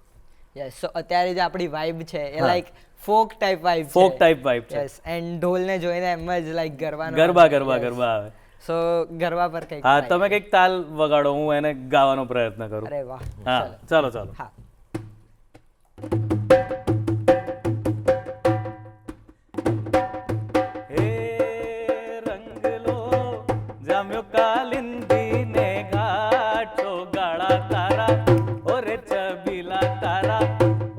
યસ. સો અત્યારે જે આપણી વાઇબ છે એ લાઈક ફોક ટાઈપ વાઇબ છે. ફોક ટાઈપ વાઇબ છે. યસ. એન્ડ ઢોલને જોઈને એમ જ લાઈક ગરબા ગરબા આવે. સો ગરબા પર કંઈક. હા, તમે કંઈક તાલ વગાડો, હું એને ગાવાનો પ્રયત્ન કરું. અરે વાહ. હા, ચાલો. હા. જામ્યો કાલિંદી ને ઘાટો ગાળા તારા, ઓરે ચબીલા તારા,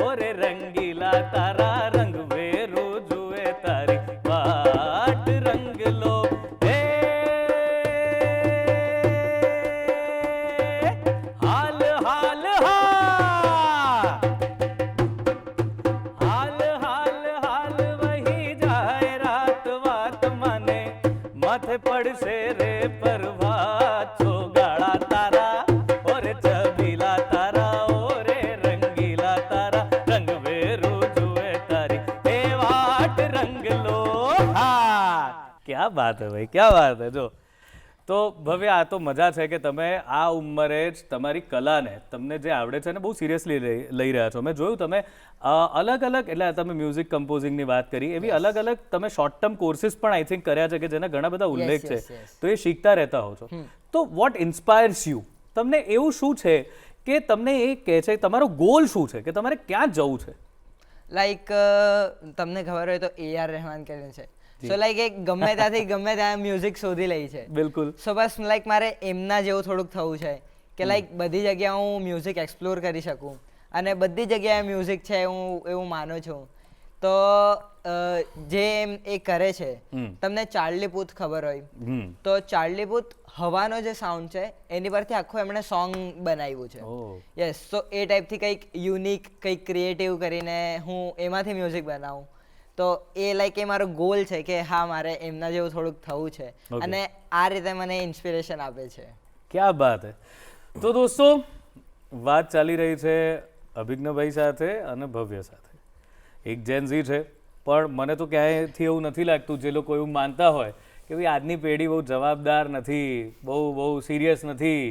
ઓરે રંગીલા તારા, રંગ વેરો જુએ તારી વાટ રંગલો. હાલ હાલ હા, હાલ હાલ હાલ વહી જાય રાત વાત મને, માથે પડશે રે પરવા છો ગાળા તારા, ઓરે ચબીલા તારા, ઓરે રંગીલા તારા, રંગ વેરો જુએ તારી એ વાટ રંગલો. હા, ક્યા બાત હે ભાઈ, ક્યા બાત હે. જો તો ભવ્ય, આ તો મજા છે કે તમે આ ઉંમરે જ તમારી કલાને, તમને જે આવડે છે ને બહુ સિરિયસલી લઈ રહ્યા છો. મેં જોયું તમે અલગ અલગ, એટલે તમે મ્યુઝિક કમ્પોઝિંગની વાત કરી, એવી અલગ અલગ તમે શોર્ટ ટર્મ કોર્સિસ પણ આઈ થિંક કર્યા છે કે જેના ઘણા બધા ઉલ્લેખ છે, તો એ શીખતા રહેતા હો છો. તો વોટ ઇન્સ્પાયર્સ યુ? તમને એવું શું છે કે તમને એ કહે છે, તમારો ગોલ શું છે કે તમારે ક્યાં જવું છે? લાઈક તમને ખબર હોય તો AR રહેમાન કરીને છે, સો લાઈક એક ગમે ત્યાં મ્યુઝિક શોધી લે છે. બિલકુલ. સો બસ લાઈક મારે એમના જેવું થોડુંક થવું છે કે લાઈક બધી જગ્યાએ હું મ્યુઝિક એક્સપ્લોર કરી શકું, અને બધી જગ્યાએ મ્યુઝિક છે હું એવું માનું છું. તો જે એ કરે છે, તમને ચાર્લી પુથ ખબર હોય તો ચાર્લી પુથ હવાનો જે સાઉન્ડ છે એની પરથી આખું એમણે સોંગ બનાવ્યું છે. યસ. તો એ ટાઈપથી કંઈક યુનિક, કંઈક ક્રિએટિવ કરીને હું એમાંથી મ્યુઝિક બનાવું. તો એ લાઈક એ મારો ગોલ છે કે હા, મારે એમના જેવું થોડુંક થવું છે, અને આ રીતે મને ઇન્સ્પિરેશન આપે છે. ક્યા બાત હે. તો દોસ્તો, વાત ચાલી રહી છે અભિજ્ઞભાઈ સાથે અને ભવ્ય સાથે. એક જેન ઝી છે, પણ મને તો ક્યાંયથી એવું નથી લાગતું જે લોકો એવું માનતા હોય કે ભાઈ આજની પેઢી બહુ જવાબદાર નથી, બહુ સિરિયસ નથી,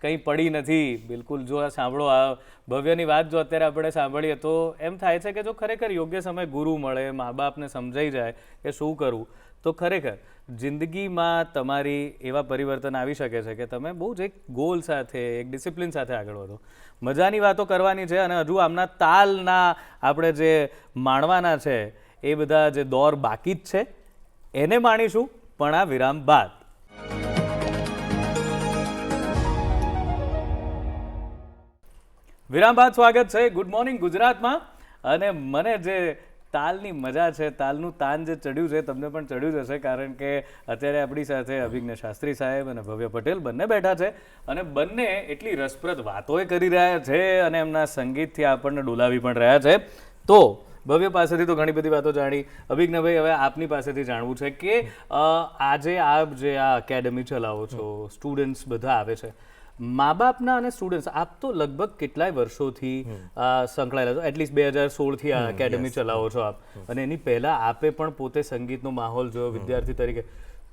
કંઈ પડી નથી. બિલકુલ. જો આ સાંભળો, આ ભવ્યની વાત જો અત્યારે આપણે સાંભળીએ તો એમ થાય છે કે જો ખરેખર યોગ્ય સમય ગુરુ મળે, મા બાપને સમજાઈ જાય કે શું કરવું, તો ખરેખર જિંદગીમાં તમારી એવા પરિવર્તન આવી શકે છે કે તમે બહુ જ એક ગોલ સાથે, એક ડિસિપ્લિન સાથે આગળ વધો. મજાની વાતો કરવાની છે, અને હજુ આમના તાલના આપણે જે માણવાના છે એ બધા જે દોર બાકી જ છે એને માણીશું, પણ આ વિરામ બાદ. વિરામ બાદ સ્વાગત છે ગુડ મોર્નિંગ ગુજરાતમાં. અને મને જે તાલની મજા છે, તાલનું તાન જે ચડ્યું છે, તમને પણ ચડ્યું જ હશે, કારણ કે અત્યારે આપણી સાથે અભિજ્ઞ શાસ્ત્રી સાહેબ અને ભવ્ય પટેલ બંને બેઠા છે, અને બંને એટલી રસપ્રદ વાતોય કરી રહ્યા છે અને એમના સંગીતથી આપણને ડોલાવી પણ રહ્યા છે. તો ભવ્ય પાસેથી તો ઘણી બધી વાતો જાણી. અભિજ્ઞભાઈ, હવે આપની પાસેથી જાણવું છે કે આજે આપ જે આ એકેડમી ચલાવો છો, સ્ટુડન્ટ્સ બધા આવે છે, મા બાપના અને સ્ટુડન્ટ્સ, આપ તો લગભગ કેટલાય વર્ષોથી સંકળાયેલા છો, એટલીસ્ટ 2016થી આ એકેડમી ચલાવો છો આપ, અને એની પહેલાં આપે પણ પોતે સંગીતનો માહોલ જોયો વિદ્યાર્થી તરીકે.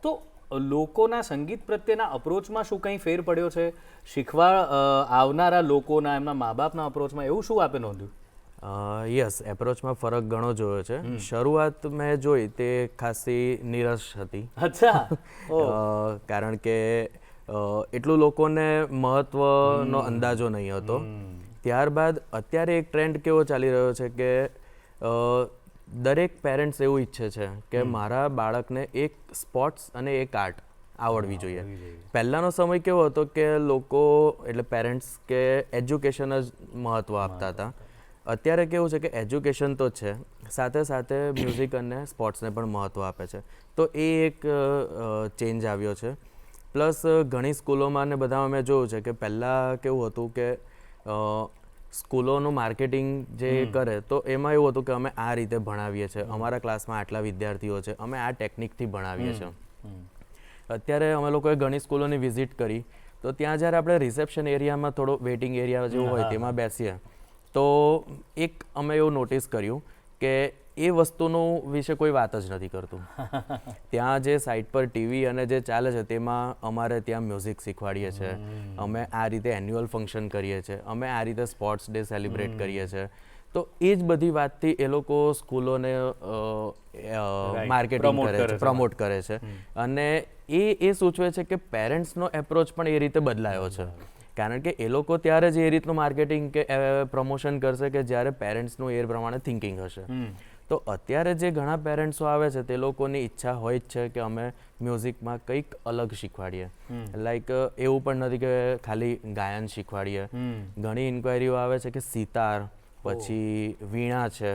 તો લોકોના સંગીત પ્રત્યેના અપ્રોચમાં શું કંઈ ફેર પડ્યો છે? શીખવા આવનારા લોકોના, એમના મા બાપના અપ્રોચમાં એવું શું આપે નોંધ્યું? યસ, એપ્રોચમાં ફરક ઘણો જોયો છે. શરૂઆત મેં જોઈ તે ખાસી નિરસ હતી. અચ્છા. કારણ કે એટલું લોકોને મહત્વનો અંદાજો નહીં હતો. ત્યારબાદ અત્યારે એક ટ્રેન્ડ કેવો ચાલી રહ્યો છે કે દરેક પેરેન્ટ્સ એવું ઈચ્છે છે કે મારા બાળકને એક સ્પોર્ટ્સ અને એક આર્ટ આવડવી જોઈએ. પહેલાંનો સમય કેવો હતો કે લોકો એટલે પેરેન્ટ્સ કે એજ્યુકેશન જ મહત્ત્વ આપતા હતા. અત્યારે કેવું છે કે એજ્યુકેશન તો છે, સાથે સાથે મ્યુઝિક અને સ્પોર્ટ્સને પણ મહત્ત્વ આપે છે. તો એ એક ચેન્જ આવ્યો છે. પ્લસ ઘણી સ્કૂલોમાં ને બધામાં મેં જોયું છે કે પહેલાં કેવું હતું કે સ્કૂલોનું માર્કેટિંગ જે કરે તો એમાં એવું હતું કે અમે આ રીતે ભણાવીએ છીએ, અમારા ક્લાસમાં આટલા વિદ્યાર્થીઓ છે, અમે આ ટેકનિકથી ભણાવીએ છીએ. અત્યારે અમે લોકોએ ઘણી સ્કૂલોની વિઝિટ કરી તો ત્યાં જ્યારે આપણે રિસેપ્શન એરિયામાં થોડો વેઇટિંગ એરિયા જેવું હોય તેમાં બેસીએ તો એક અમે એવું નોટિસ કર્યું કે એ વસ્તુનું વિશે કોઈ વાત જ નથી કરતું. ત્યાં જે સાઇટ પર ટીવી અને જે ચાલે છે તેમાં અમારે ત્યાં મ્યુઝિક શીખવાડીએ છીએ, અમે આ રીતે એન્યુઅલ ફંક્શન કરીએ છીએ, અમે આ રીતે સ્પોર્ટ્સ ડે સેલિબ્રેટ કરીએ છીએ. તો એ જ બધી વાતથી એ લોકો સ્કૂલોને માર્કેટિંગ કરે છે, પ્રમોટ કરે છે. અને એ સૂચવે છે કે પેરેન્ટ્સનો એપ્રોચ પણ એ રીતે બદલાયો છે. કારણ કે એ લોકો ત્યારે જ એ રીતનું માર્કેટિંગ કે પ્રમોશન કરશે કે જ્યારે પેરેન્ટ્સનું એ પ્રમાણે થિંકિંગ હશે. તો અત્યારે જે ઘણા પેરેન્ટ્સો આવે છે તે લોકોની ઈચ્છા હોય જ છે કે અમે મ્યુઝિકમાં કંઈક અલગ શીખવાડીએ. લાઈક એવું પણ નથી કે ખાલી ગાયન શીખવાડીએ. ઘણી ઇન્ક્વાયરીઓ આવે છે કે સિતાર, પછી વીણા છે,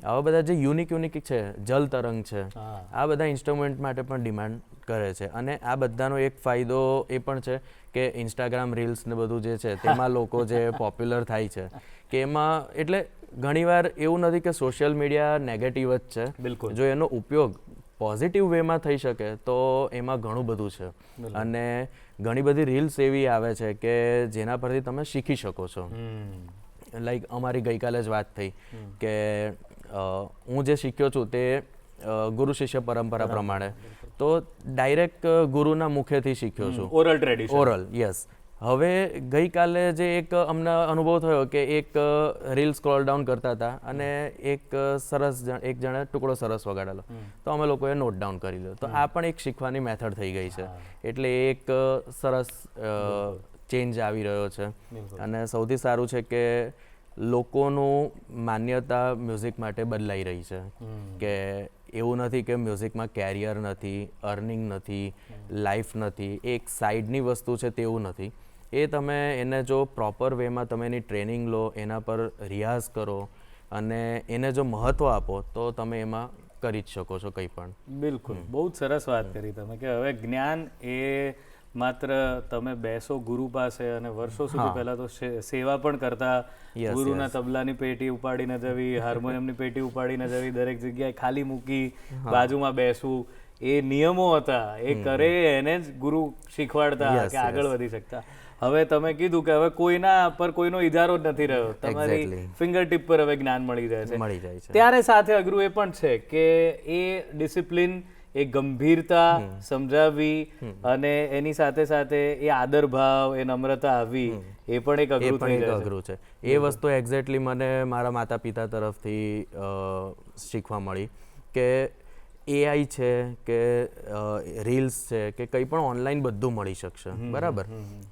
આવા બધા જે યુનિક છે, જલ તરંગ છે, આ બધા ઇન્સ્ટ્રુમેન્ટ માટે પણ ડિમાન્ડ કરે છે. અને આ બધાનો એક ફાયદો એ પણ છે કે ઇન્સ્ટાગ્રામ રીલ્સ ને બધું જે છે તેમાં લોકો જે પોપ્યુલર થાય છે કે એમાં એટલે ઘણીવાર એવું નથી કે સોશિયલ મીડિયા નેગેટિવ જ છે. બિલકુલ. જો એનો ઉપયોગ પોઝિટિવ વેમાં થઈ શકે તો એમાં ઘણું બધું છે. અને ઘણી બધી રીલ્સ એવી આવે છે કે જેના પરથી તમે શીખી શકો છો. લાઈક અમારી ગઈકાલે જ વાત થઈ કે હું જે શીખ્યો છું તે ગુરુ શિષ્ય પરંપરા પ્રમાણે તો ડાયરેક્ટ ગુરુના મુખેથી શીખ્યો છું. Oral tradition. Oral, yes. હવે ગઈકાલે જે એક અમને અનુભવ થયો કે એક રીલ સ્ક્રોલ ડાઉન કરતા હતા અને એક જણે ટુકડો સરસ વગાડેલો તો અમે લોકોએ નોટ ડાઉન કરી લીધો. તો આ પણ એક શીખવાની મેથડ થઈ ગઈ છે. એટલે એક સરસ ચેન્જ આવી રહ્યો છે. અને સૌથી સારું છે કે લોકોનું માન્યતા મ્યુઝિક માટે બદલાઈ રહી છે કે એવું નથી કે મ્યુઝિકમાં કેરિયર નથી, અર્નિંગ નથી, લાઈફ નથી, એક સાઈડની વસ્તુ છે તેવું નથી. એ તમે એને જો પ્રોપર વેમાં તમે એની ટ્રેનિંગ લો, એના પર રિયાઝ કરો અને એને જો મહત્ત્વ આપો તો તમે એમાં કરી જ શકો છો કંઈ પણ. બિલકુલ, બહુ જ સરસ વાત કરી તમે કે હવે જ્ઞાન એ માત્ર તમે બેસો ગુરુ પાસે અને વર્ષો સુધી પહેલા તો સેવા પણ કરતા, ગુરુના તબલાની પેટી ઉપાડીને જવી, હાર્મોનિયમની પેટી ઉપાડીને જવી, દરેક જગ્યાએ ખાલી મૂકી બાજુમાં બેસવું, એ નિયમો હતા, એ કરે એને જ ગુરુ શીખવાડતા કે આગળ વધી શકતા. હવે તમે કીધું કે હવે કોઈના પર કોઈનો ઇજારો જ નથી રહ્યો, તમારી ફિંગર ટીપ પર હવે જ્ઞાન મળી જાય છે. ત્યારે સાથે અઘરું એ પણ છે કે એ ડિસિપ્લિન, એ ગંભીરતા સમજાવવી અને એની સાથે સાથે એ આદર ભાવ, એ નમ્રતા આવવી, એ પણ એક અઘરું થઈ જાય છે. અઘરું છે. એ વસ્તુ એક્ઝેક્ટલી મને મારા માતા પિતા તરફથી શીખવા મળી કે એઆઈ છે કે રીલ્સ છે કે કંઈ પણ ઓનલાઈન બધું મળી શકશે, બરાબર,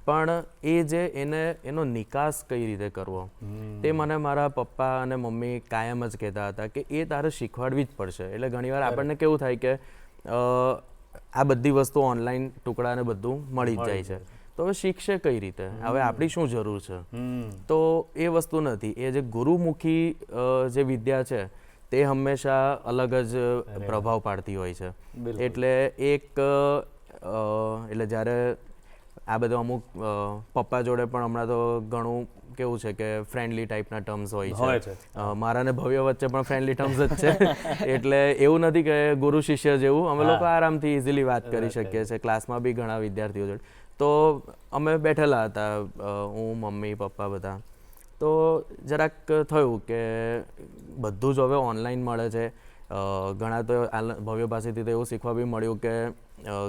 પણ એ જે એનો નિકાસ કઈ રીતે કરવો તે મને મારા પપ્પા અને મમ્મી કાયમ જ કહેતા હતા કે એ તારે શીખવાડવી જ પડશે. એટલે ઘણીવાર આપણને કેવું થાય કે આ બધી વસ્તુ ઓનલાઈન ટુકડા ને બધું મળી જ જાય છે તો હવે શીખશે કઈ રીતે, હવે આપણી શું જરૂર છે? તો એ વસ્તુ નથી. એ જે ગુરુમુખી જે વિદ્યા છે તે હંમેશા અલગ જ પ્રભાવ પાડતી હોય છે. એટલે એટલે જ્યારે આ બધું અમુક પપ્પા જોડે પણ હમણાં તો ઘણું કેવું છે કે ફ્રેન્ડલી ટાઈપના ટર્મ્સ હોય છે. મારા ને ભવ્ય વચ્ચે પણ ફ્રેન્ડલી ટર્મ્સ જ છે. એટલે એવું નથી કે ગુરુ શિષ્ય જેવું, અમે લોકો આરામથી ઇઝીલી વાત કરી શકીએ છીએ. ક્લાસમાં બી ઘણા વિદ્યાર્થીઓ જોડે તો અમે બેઠેલા હતા, હું, મમ્મી, પપ્પા બધા. તો જરાક થયું કે બધું જ હવે ઓનલાઈન મળે છે. ઘણા તો ભવ્ય પાસેથી તો એવું શીખવા બી મળ્યું કે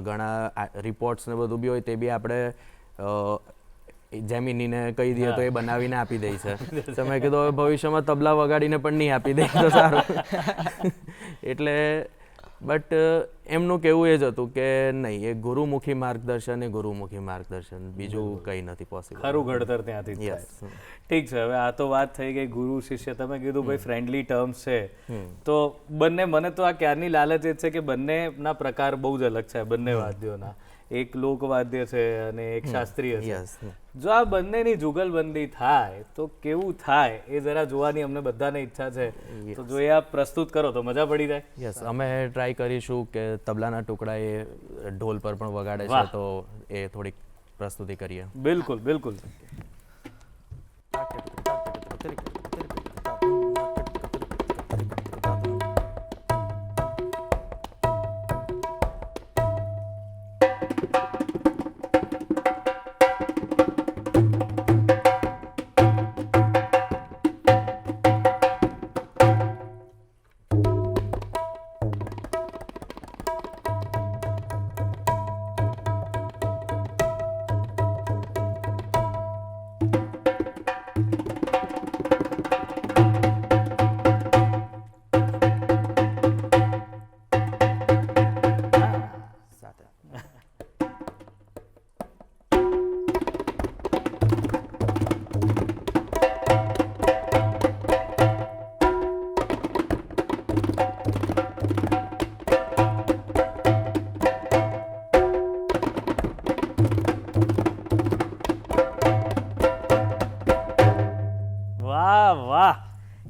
ઘણા રિપોર્ટ્સ ને બધું બી હોય તે બી આપણે જેમિનીને કહી દઈએ તો એ બનાવીને આપી દે છે. તો મેં કીધું હવે ભવિષ્યમાં તબલા વગાડીને પણ નહીં આપી દે તો સારું. એટલે બટ એમનું કહેવું એ જ હતું કે નહીં, એ ગુરુમુખી માર્ગદર્શન, બીજું કંઈ નથી પોસિબલ. ખરું ઘડતર ત્યાંથી જ થાય. ઠીક છે, હવે આ તો વાત થઈ ગઈ ગુરુ શિષ્ય. તમે કીધું ભાઈ ફ્રેન્ડલી ટર્મ્સ છે, તો બંને, મને તો આ ક્યારની લાલચ એ છે કે બંનેના પ્રકાર બહુ જ અલગ છે બંને વાદ્યોના. એક લોકવાદ્ય છે અને એક શાસ્ત્રીય છે. જો આ બંનેની જુગલબંધી થાય તો કેવું થાય એ જરા જોવાની અમને બધાને ઈચ્છા છે. તો જો એ આપ પ્રસ્તુત કરો તો મજા પડી જાય. યસ, અમે ટ્રાય કરીશું કે તબલાના ટુકડા એ ઢોલ પર પણ વગાડે છે, તો એ થોડીક પ્રસ્તુતિ કરીએ. બિલકુલ બિલકુલ.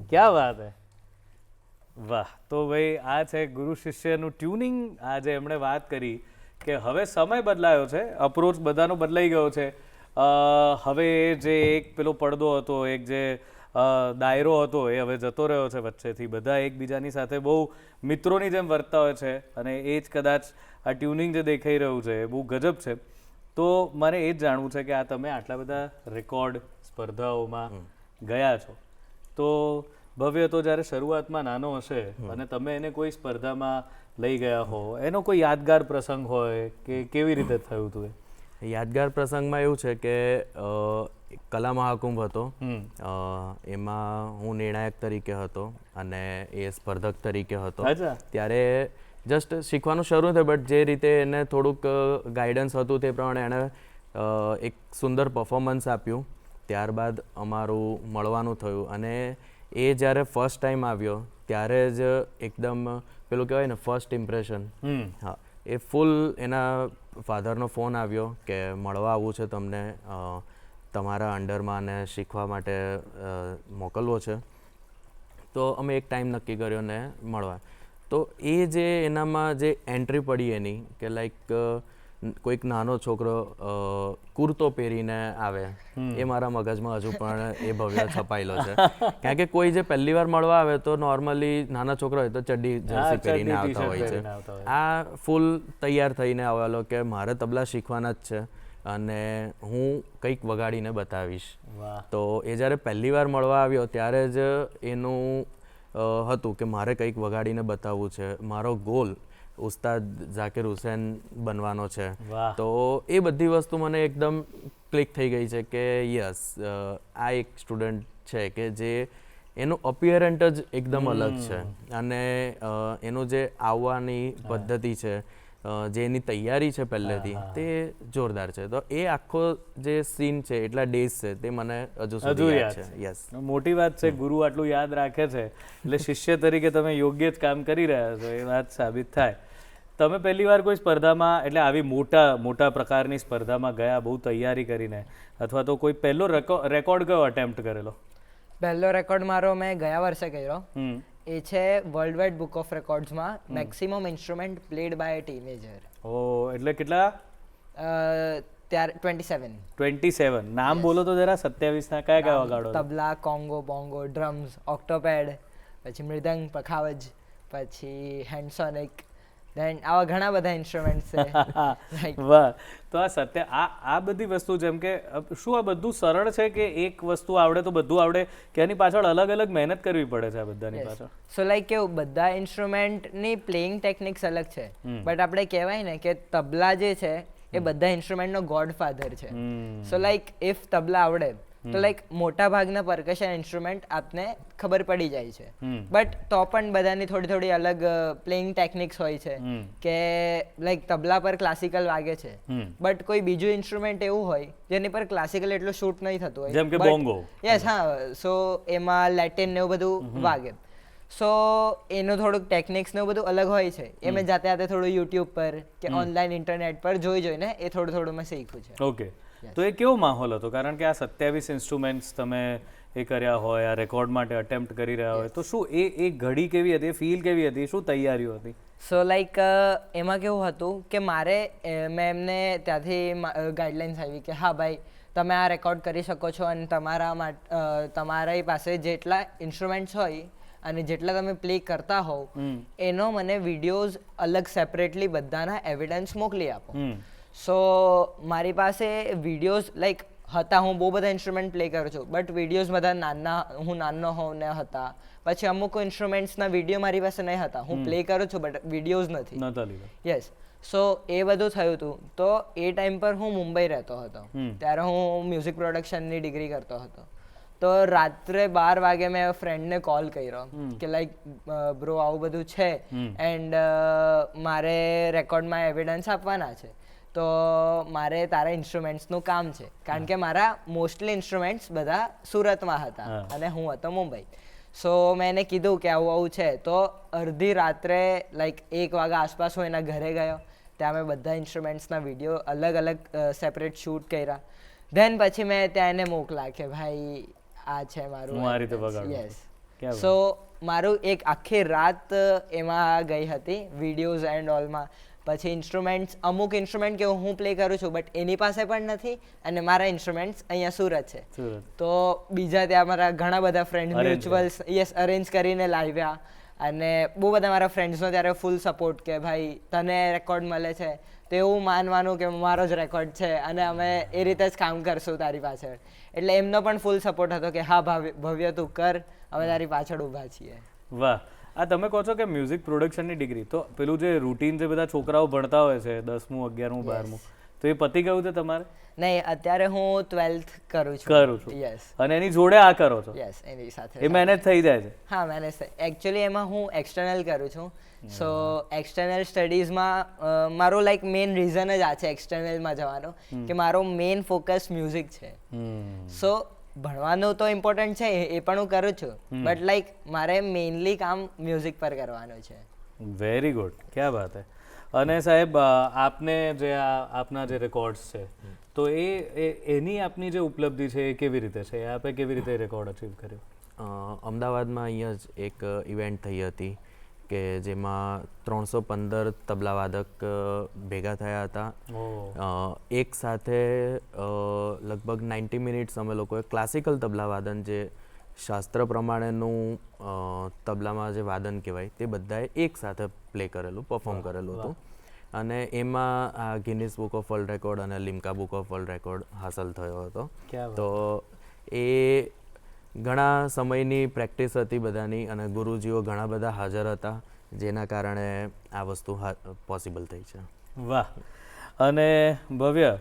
ક્યા વાત હે, વાહ. તો ભાઈ આ છે ગુરુ શિષ્યનું ટ્યુનિંગ. આજે એમણે વાત કરી કે હવે સમય બદલાયો છે, અપ્રોચ બધાનો બદલાઈ ગયો છે. હવે જે એક પેલો પડદો હતો, એક જે દાયરો હતો, એ હવે જતો રહ્યો છે વચ્ચેથી. બધા એકબીજાની સાથે બહુ મિત્રોની જેમ વર્તતા હોય છે, અને એ જ કદાચ આ ટ્યુનિંગ જે દેખાઈ રહ્યું છે એ બહુ ગજબ છે. તો મારે એ જ જાણવું છે કે આ તમે આટલા બધા રેકોર્ડ સ્પર્ધાઓમાં ગયા છો, તો ભવ્ય તો જ્યારે શરૂઆતમાં નાનો હશે અને તમે એને કોઈ સ્પર્ધામાં લઈ ગયા હો, એનો કોઈ યાદગાર પ્રસંગ હોય કે કેવી રીતે થયું હતું? યાદગાર પ્રસંગમાં એવું છે કે કલા મહાકુંભ હતો, એમાં હું નિર્ણાયક તરીકે હતો અને એ સ્પર્ધક તરીકે હતો. ત્યારે જસ્ટ શીખવાનું શરૂ થયું, બટ જે રીતે એને થોડુંક ગાઈડન્સ હતું તે પ્રમાણે એણે એક સુંદર પરફોર્મન્સ આપ્યું. ત્યારબાદ અમારું મળવાનું થયું, અને એ જ્યારે ફર્સ્ટ ટાઈમ આવ્યો ત્યારે જ એકદમ પેલું કહેવાય ને, ફર્સ્ટ ઇમ્પ્રેશન. હા, એ ફૂલ એના ફાધરનો ફોન આવ્યો કે મળવા આવવું છે તમને, તમારા અંડરમાં અને શીખવા માટે મોકલવો છે. તો અમે એક ટાઈમ નક્કી કર્યો ને મળવા. તો એ જે એનામાં જે એન્ટ્રી પડી એની, કે લાઈક કોઈક નાનો છોકરો કુર્તો પહેરીને આવે, એ મારા મગજમાં હજુ પણ એ ભવ્ય છપાયેલો છે. કારણ કે કોઈ જે પહેલી વાર મળવા આવે તો નોર્મલી નાના છોકરા હોય તો ચડ્ડી જર્સી પહેરીને આવતા હોય છે. આ ફૂલ તૈયાર થઈને આવેલો કે મારે તબલા શીખવાના જ છે અને હું કંઈક વગાડીને બતાવીશ. તો એ જ્યારે પહેલી વાર મળવા આવ્યો ત્યારે જ એનું હતું કે મારે કંઈક વગાડીને બતાવવું છે, મારો ગોલ ઉસ્તાદ ઝાકિર હુસૈન બનવાનો છે. તો એ બધી વસ્તુ મને એકદમ ક્લિક થઈ ગઈ છે કે યસ, આ એક સ્ટુડન્ટ છે કે જે એનું અપિયરન્ટ જ એકદમ અલગ છે, અને એનું જે આવવાની પદ્ધતિ છે, જે એની તૈયારી છે પહેલેથી, તે જોરદાર છે. તો એ આખો જે સીન છે, એટલા ડેઝ છે, તે મને હજુ સુધી યાદ છે. યસ, મોટી વાત છે, ગુરુ આટલું યાદ રાખે છે એટલે શિષ્ય તરીકે તમે યોગ્ય જ કામ કરી રહ્યા છો, એ વાત સાબિત થાય. તમે પહેલી વાર કોઈ સ્પર્ધામાં, એટલે આવી મોટા પ્રકારની સ્પર્ધામાં ગયા બહુ તૈયારી કરીને, અથવા તો કોઈ પહેલો રેકોર્ડ કયો અટેમ્પ્ટ કરેલો? પહેલો રેકોર્ડ મારો મેં ગયા વર્ષે કર્યો. એ છે વર્લ્ડ વાઇડ બુક ઓફ રેકોર્ડ્સમાં maximum instrument played by a teenager. ઓ, એટલે કેટલા? ત્યારે 27. 27. નામ બોલો તો જરા 27 ના કયા કયા વગાડો? તબલા, કોંગો, બોંગો, ડ્રમ્સ, ઓક્ટોપેડ, પછી મૃદંગ, પખાવજ, પછી હેન્ડસોનિક, દેન આવા ઘણા બધા ઇન્સ્ટ્રુમેન્ટ્સ છે. વાહ. તો આ બધી વસ્તુ, જેમ કે શું આ બધું સરળ છે કે એક વસ્તુ આવડે તો બધું આવડે, કે એની પાછળ અલગ અલગ મહેનત કરવી પડે છે આ બધાની પાછળ? સો લાઈક કેવું, બધા ઇન્સ્ટ્રુમેન્ટની પ્લેઇંગ ટેકનિક્સ અલગ છે, બટ આપણે કહેવાય ને કે તબલા જે છે એ બધા ઇન્સ્ટ્રુમેન્ટનો ગોડફાધર છે. સો લાઈક ઇફ તબલા આવડે તો લાઈક મોટા ભાગના પરકશન ઇન્સ્ટ્રુમેન્ટ આપને ખબર પડી જાય છે. બટ તો પણ બધાની થોડી થોડી અલગ પ્લેઇંગ ટેકનિક્સ હોય છે કે લાઈક તબલા પર ક્લાસિકલ વાગે છે બટ કોઈ બીજું ઇન્સ્ટ્રુમેન્ટ એવું હોય જેની પર ક્લાસિકલ એટલું શૂટ નહીં થતું હોય, જેમ કે બોંગો. યસ, હા. સો એમાં લેટિન ને એવું બધું વાગે. સો એનું થોડુંક ટેકનિક્સ ને બધું અલગ હોય છે. એ મેં જાતે જાતે થોડું યુટ્યુબ પર કે ઓનલાઈન ઇન્ટરનેટ પર જોઈને એ થોડું થોડું મેં શીખ્યું છે. ઓકે, તો એ કેવો માહોલ હતો? કારણ કે આ 27 ઇન્સ્ટ્રુમેન્ટ્સ તમે એ કર્યા હોય, આ રેકોર્ડ માટે અટેમ્પ્ટ કરી રહ્યા હોય, તો શું એ ઘડી કેવી હતી, ફીલ કેવી હતી, શું તૈયારીઓ હતી? સો લાઈક એમાં કેવું હતું કે મેં એમને ત્યાંથી ગાઈડલાઇન્સ આવી કે હા ભાઈ તમે આ રેકોર્ડ કરી શકો છો અને તમારી પાસે જેટલા ઇન્સ્ટ્રુમેન્ટ્સ હોય અને જેટલા તમે પ્લે કરતા હોવ એનો મને વિડીયોઝ અલગ સેપરેટલી બધાના એવિડન્સ મોકલી આપો. સો મારી પાસે વિડીયોઝ લાઈક હતા, હું બહુ બધા ઇન્સ્ટ્રુમેન્ટ પ્લે કરું છું બટ વિડીયોઝ બધા હું નાનો હોઉં ને હતા. પછી અમુક ઇન્સ્ટ્રુમેન્ટ્સના વિડીયો મારી પાસે નહીં હતા, હું પ્લે કરું છું બટ વિડીયોઝ નથી. યસ. સો એ બધું થયું હતું. તો એ ટાઈમ પર હું મુંબઈ રહેતો હતો, ત્યારે હું મ્યુઝિક પ્રોડક્શનની ડિગ્રી કરતો હતો. તો રાત્રે 12 વાગે મેં ફ્રેન્ડને કોલ કર્યો કે લાઈક બ્રો આવું બધું છે એન્ડ મારે રેકોર્ડમાં એવિડન્સ આપવાના છે, તો મારે તારા ઇન્સ્ટ્રુમેન્ટ્સનું કામ છે. કારણ કે મારા મોસ્ટલી ઇન્સ્ટ્રુમેન્ટ્સ બધા સુરતમાં હતા અને હું હતો મુંબઈ. સો મેં એને કીધું કે આવું છે. તો અડધી રાત્રે લાઈક 1 વાગ્યા આસપાસ હું એના ઘરે ગયો. ત્યાં મેં બધા ઇન્સ્ટ્રુમેન્ટ્સના વિડીયો અલગ અલગ સેપરેટ શૂટ કર્યા. ધેન પછી મેં ત્યાં એને મોકલા કે ભાઈ આ છે મારું. યસ. સો મારું એક આખી રાત એમાં ગઈ હતી વિડીયોઝ એન્ડ ઓલમાં. પછી ઇન્સ્ટ્રુમેન્ટ્સ, અમુક ઇન્સ્ટ્રુમેન્ટ કે હું પ્લે કરું છું બટ એની પાસે પણ નથી અને મારા ઇન્સ્ટ્રુમેન્ટ્સ અહીંયા સુરત છે. તો બીજા ત્યાં મારા ઘણા બધા ફ્રેન્ડ મ્યુચ્યુઅલ્સ અરેન્જ કરીને લાવ્યા અને બહુ બધા મારા ફ્રેન્ડ્સનો ત્યારે ફૂલ સપોર્ટ કે ભાઈ તને રેકોર્ડ મળે છે તો એવું માનવાનું કે મારો જ રેકોર્ડ છે અને અમે એ રીતે જ કામ કરશું તારી પાછળ. એટલે એમનો પણ ફૂલ સપોર્ટ હતો કે હા ભવ્ય તું કર, અમે તારી પાછળ ઊભા છીએ. વાહ. આ તમે કહો છો કે મ્યુઝિક પ્રોડક્શનની ડિગ્રી, તો પેલું જે રૂટીન જે બધા છોકરાઓ ભણતા હોય છે 10મું 11મું 12મું, તો એ પતી ગયું છે તમારે? નહીં, અત્યારે હું 12th કરું છું. યસ. અને એની જોડે આ કરો છો? યસ, એની સાથે. એ મેનેજ થઈ જાય છે? હા, મેનેજ થાય. એકચ્યુઅલી એમાં હું એક્સટર્નલ કરું છું. સો એક્સટર્નલ સ્ટડીઝમાં મારો લાઈક મેઇન રીઝન જ આ છે એક્સટર્નલમાં જવાનો કે મારો મેઇન ફોકસ મ્યુઝિક છે. સો ભણવાનું તો ઇમ્પોર્ટન્ટ છે, એ પણ હું કરું છું બટ લાઈક મારે મેઇનલી કામ મ્યુઝિક પર કરવાનું છે. વેરી ગુડ, ક્યાં વાત હે. અને સાહેબ આપને જે આપના જે રેકોર્ડ્સ છે તો એની આપની જે ઉપલબ્ધિ છે એ કેવી રીતે છે? આપે કેવી રીતે રેકોર્ડ અચીવ કર્યો? અમદાવાદમાં અહીંયા જ એક ઇવેન્ટ થઈ હતી કે જેમાં 315 તબલાવાદક ભેગા થયા હતા. એક સાથે લગભગ 90 મિનિટ્સ અમે લોકોએ ક્લાસિકલ તબલાવાદન, જે શાસ્ત્ર પ્રમાણેનું તબલામાં જે વાદન કહેવાય, તે બધાએ એક સાથે પ્લે કરેલું, પરફોર્મ કરેલું હતું. અને એમાં આ Guinness book of world record અને Limca book of world record હાંસલ થયો હતો. તો એ ઘણા સમયની પ્રેક્ટિસ હતી બધાની અને ગુરુજીઓ ઘણા બધા હાજર હતા, જેના કારણે આ વસ્તુ પોસિબલ થઈ છે. વાહ. અને ભવ્ય,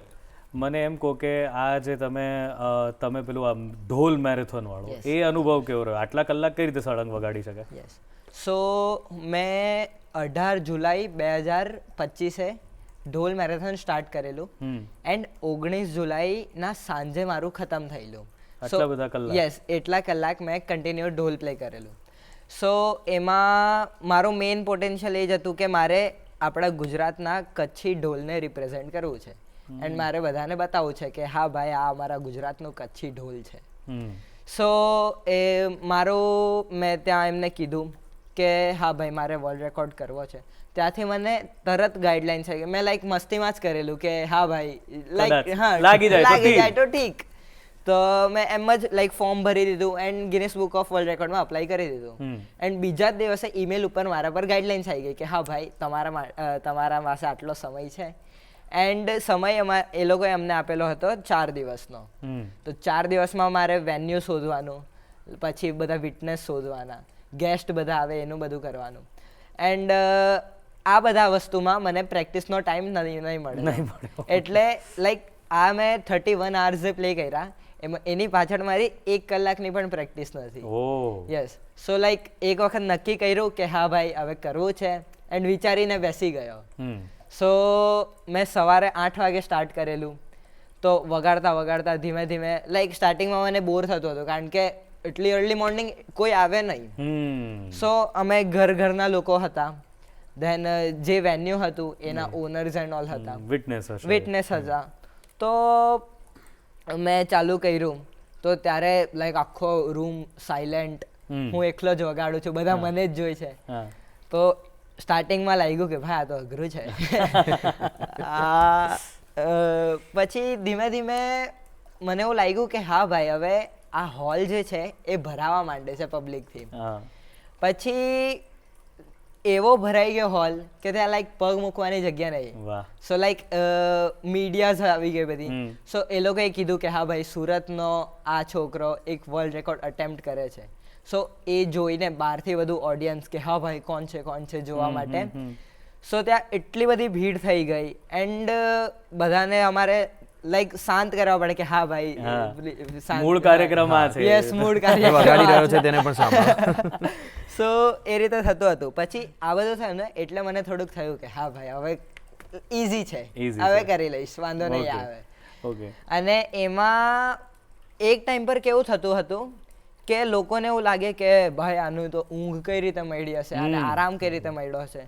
મને એમ કહો કે આ જે તમે પેલું આમ ઢોલ મેરેથોન વાળો, એ અનુભવ કેવો રહ્યો? આટલા કલાક કઈ રીતે સળંગ વગાડી શકે? યસ. સો મેં 18 જુલાઈ 2025 ઢોલ મેરેથોન સ્ટાર્ટ કરેલું એન્ડ 19 જુલાઈના સાંજે મારું ખતમ થયેલું. આટલા બધા કલાક? યસ, એટલા કલાક મેં કન્ટિન્યુ ઢોલ પ્લે કરેલું. સો એમાં મારું મેઇન પોટેન્શિયલ એ જ હતું કે મારે આપણા ગુજરાતના કચ્છી ઢોલને રિપ્રેઝેન્ટ કરવું છે એન્ડ મારે બધાને બતાવવું છે કે હા ભાઈ આ અમારા ગુજરાતનું કચ્છી ઢોલ છે. સો એ મેં ત્યાં એમને કીધું કે હા ભાઈ મારે વર્લ્ડ રેકોર્ડ કરવો છે. ત્યાંથી મને તરત ગાઈડલાઇન્સ આવી. મેં લાઈક મસ્તીમાં જ કરેલું કે હા ભાઈ લાઈક હા લાગી જાય તો ઠીક. તો મેં એમ જ લાઈક ફોર્મ ભરી દીધું and Guinness book of world રેકોર્ડમાં અપ્લાય કરી દીધું. એન્ડ બીજા જ દિવસે ઈમેલ ઉપર મારા પર ગાઈડલાઇન્સ આવી ગઈ કે હા ભાઈ તમારા પાસે આટલો સમય છે. એન્ડ સમય એ લોકોએ અમને આપેલો હતો 4 દિવસનો. તો 4 દિવસમાં મારે વેન્યુ શોધવાનું, પછી બધા વિટનેસ શોધવાના, ગેસ્ટ બધા આવે એનું બધું કરવાનું. એન્ડ આ બધા વસ્તુમાં મને પ્રેક્ટિસનો ટાઈમ નહીં મળે. એટલે લાઈક આ મેં 31 hours જે પ્લે કર્યા એમાં એની પાછળ મારી 1 કલાકની પણ પ્રેક્ટિસ નથી. યસ. સો લાઈક એક વખત નક્કી કર્યું કે હા ભાઈ હવે કરવું છે એન્ડ વિચારીને બેસી ગયો. સો મેં સવારે 8 વાગે સ્ટાર્ટ કરેલું. તો વગાડતા ધીમે ધીમે લાઈક સ્ટાર્ટિંગમાં મને બોર થતું હતું કારણ કે એટલી અર્લી મોર્નિંગ કોઈ આવે નહીં. સો અમે ઘરના લોકો હતા. ધેન જે વેન્યુ હતું એના ઓનર્સ એન્ડ ઓલ હતા, વિટનેસ હતા. તો મેં ચાલુ કર્યું તો ત્યારે લાઈક આખો રૂમ સાયલેન્ટ, હું એકલો જ વગાડું છું, બધા મને જ જોઈ છે. તો સ્ટાર્ટિંગમાં લાગ્યું કે ભાઈ આ તો અઘરું છે. પછી ધીમે ધીમે મને એવું લાગ્યું કે હા ભાઈ હવે આ હોલ જે છે એ ભરાવા માંડે છે પબ્લિકથી. પછી એવો ભરાઈ ગયો હોલ કે ત્યાં લાઈક પગ મૂકવાની જગ્યા નહીં. સો લાઈક મીડિયાઝ આવી ગઈ બધી. સો એ લોકોએ કીધું કે હા ભાઈ સુરતનો આ છોકરો એક વર્લ્ડ રેકોર્ડ અટેમ્પ્ટ કરે છે. સો એ જોઈને બહારથી બધું ઓડિયન્સ કે હા ભાઈ કોણ છે જોવા માટે. સો ત્યાં એટલી બધી ભીડ થઈ ગઈ એન્ડ બધાને અમારે લાઈક શાંત કરવા પડે કે હા ભાઈ મૂળ કાર્યક્રમ આ છે. યસ, મૂળ કાર્યક્રમ વગાડી રહ્યો છે તેને પણ સાંભળો. સો એ રીતે થતું હતું. પછી આ બધું થયું ને એટલે મને થોડુંક થયું કે હા ભાઈ હવે ઈઝી છે, હવે કરી લઈશ, વાંધો નહીં આવે. અને એમાં એક ટાઈમ પર કેવું થતું હતું કે લોકોને એવું લાગે કે ભાઈ આનું તો ઊંઘ કઈ રીતે મળી હશે, આને આરામ કઈ રીતે મળ્યો હશે.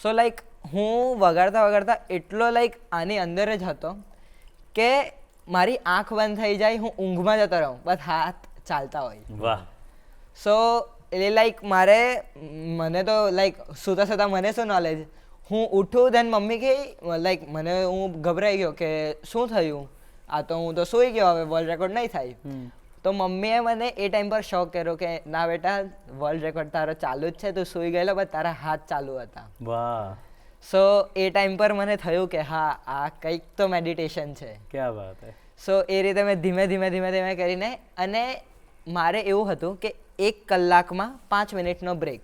સો લાઈક હું વગાડતા એટલો લાઈક આની અંદર જ હતો કે મારી આંખ બંધ થઈ જાય, હું ઊંઘમાં જતો રહું, બસ હાથ ચાલતા હોય. સો એટલે લાઈક મને તો લાઈક સૂતા મને શું નોલેજ, હું ઉઠું દેન મમ્મી કે લાઈક હું ગભરાઈ ગયો કે શું થયું, આ તો હું તો સૂઈ ગયો, હવે વર્લ્ડ રેકોર્ડ નહીં થાય. તો મમ્મીએ મને એ ટાઈમ પર શોક કર્યો કે ના બેટા વર્લ્ડ રેકોર્ડ તારો ચાલુ જ છે, તું સૂઈ ગયેલો બસ તારા હાથ ચાલુ હતા. સો એ ટાઈમ પર મને થયું કે હા આ કંઈક તો મેડિટેશન છે. ક્યા વાત હે. સો એ રીતે મેં ધીમે કરીને, અને મારે એવું હતું કે 1 કલાકમાં 5 મિનિટનો બ્રેક.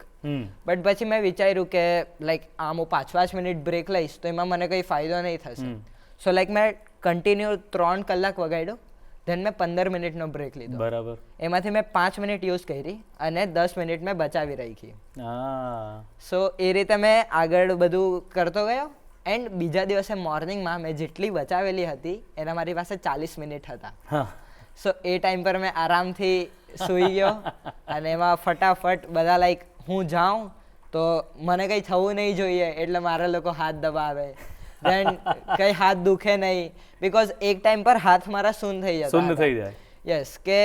બટ પછી મેં વિચાર્યું કે લાઈક આમ હું 5 મિનિટ બ્રેક લઈશ તો એમાં મને કંઈ ફાયદો નહીં થશે. સો લાઈક મેં કન્ટિન્યુ 3 કલાક વગાડ્યો, ધેન મેં 15 મિનિટનો બ્રેક લીધો. બરાબર. એમાંથી મેં 5 મિનિટ યુઝ કરી અને 10 મિનિટ મેં બચાવી રાખી. સો એ રીતે મેં આગળ બધું કરતો ગયો. એન્ડ બીજા દિવસે મોર્નિંગમાં મેં જેટલી બચાવેલી હતી એના મારી પાસે 40 મિનિટ હતા. સો એ ટાઈમ પર મેં આરામથી સૂઈ ગયો અને એમાં ફટાફટ બધા લાઈક હું જાઉં તો મને કંઈ થવું નહીં જોઈએ એટલે મારા લોકો હાથ દબાવે, દેન કંઈ હાથ દુખે નહીં, બિકોઝ એક ટાઈમ પર હાથ મારા શૂન્ય થઈ જાય. યસ, કે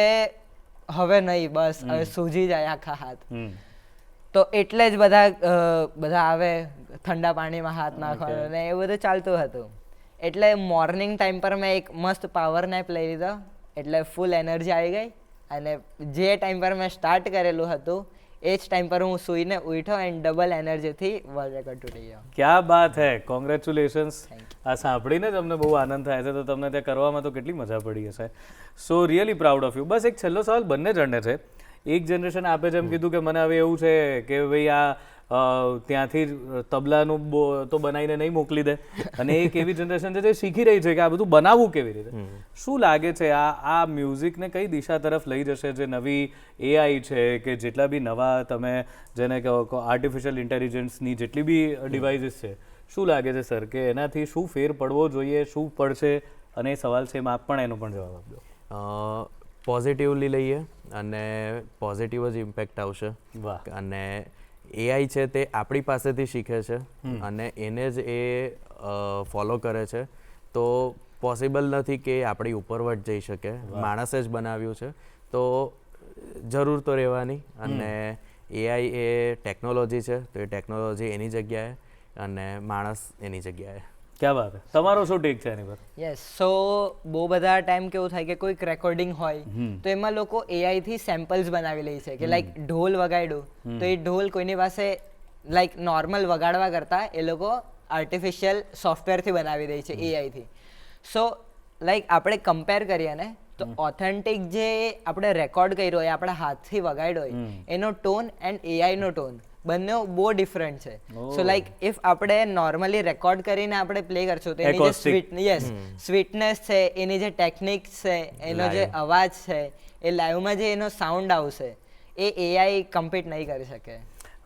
હવે નહીં, બસ હવે સૂજી જાય આખા હાથ. તો એટલે જ બધા આવે ઠંડા પાણીમાં હાથ નાખવાનો ને એ બધું ચાલતું હતું. એટલે મોર્નિંગ ટાઈમ પર મેં એક મસ્ત પાવર નેપ લઈ લીધો, એટલે ફૂલ એનર્જી આવી ગઈ. અને જે ટાઈમ પર મેં સ્ટાર્ટ કરેલું હતું એ જ ટાઈમ પર હું સૂઈને ઉઠ્યો એન્ડ ડબલ એનર્જીથી વર્લ્ડ રેકોર્ડ તૂટી ગયો. ક્યા બાત હે, કોંગ્રેચ્યુલેશન્સ. આ સાંભળીને જ અમને બહુ આનંદ થાય છે, તો તમને ત્યાં કરવામાં તો કેટલી મજા પડી હશે. સો રિયલી પ્રાઉડ ઓફ યુ. બસ એક છેલ્લો સવાલ બંને જણને છે. એક જનરેશન આપે જેમ કીધું કે મને હવે એવું છે કે ભાઈ આ ત્યાંથી તબલાનું તો બનાવીને નહીં મોકલી દે, અને એક એવી જનરેશન છે જે શીખી રહી છે કે આ બધું બનાવવું કેવી રીતે. શું લાગે છે આ મ્યુઝિકને કઈ દિશા તરફ લઈ જશે? જે નવી એઆઈ છે કે જેટલા બી નવા તમે જેને કહો આર્ટિફિશિયલ ઇન્ટેલિજન્સની જેટલી બી ડિવાઇસીસ છે, શું લાગે છે સર કે એનાથી શું ફેર પડવો જોઈએ, શું પડશે? અને એ સવાલ છે એમ આપ પણ એનો પણ જવાબ આપજો. પોઝિટિવલી લઈએ અને પોઝિટિવ જ ઇમ્પેક્ટ આવશે. અને એઆઈ છે તે આપણી પાસેથી શીખે છે અને એને જ એ ફોલો કરે છે, તો પોસિબલ નથી કે આપણી ઉપરવટ જઈ શકે. માણસે જ બનાવ્યું છે તો જરૂર તો રહેવાની. અને એઆઈ એ ટેકનોલોજી છે તો એ ટેકનોલોજી એની જગ્યાએ અને માણસ એની જગ્યાએ. ક્યાં વાત છે, તમારો શું ટેક છે એની પર? યસ, સો બહુ બધા ટાઈમ કેવું થાય કે કોઈક રેકોર્ડિંગ હોય તો એમાં લોકો એઆઈ થી સેમ્પલ્સ બનાવી લે છે કે લાઈક ઢોલ વગાડ્યું તો એ ઢોલ કોઈની પાસે લાઈક નોર્મલ વગાડવા કરતા એ લોકો આર્ટિફિશિયલ સોફ્ટવેરથી બનાવી દે છે એઆઈ થી. સો લાઈક આપણે કમ્પેર કરીએ ને તો ઓથેન્ટિક જે આપણે રેકોર્ડ કર્યો હોય, આપણા હાથથી વગાડ્યો હોય, એનો ટોન એન્ડ એઆઈ નો ટોન બંને બહુ ડિફરન્ટ છે. સો લાઈક ઇફ આપણે નોર્મલી રેકોર્ડ કરીને આપણે પ્લે કરશું તો એની જે સ્વીટનેસ છે, એની જે ટેકનિક છે, એનો જે અવાજ છે, એ લાઈવમાં જે એનો સાઉન્ડ આવશે એ એઆઈ કમ્પીટ નહીં કરી શકે.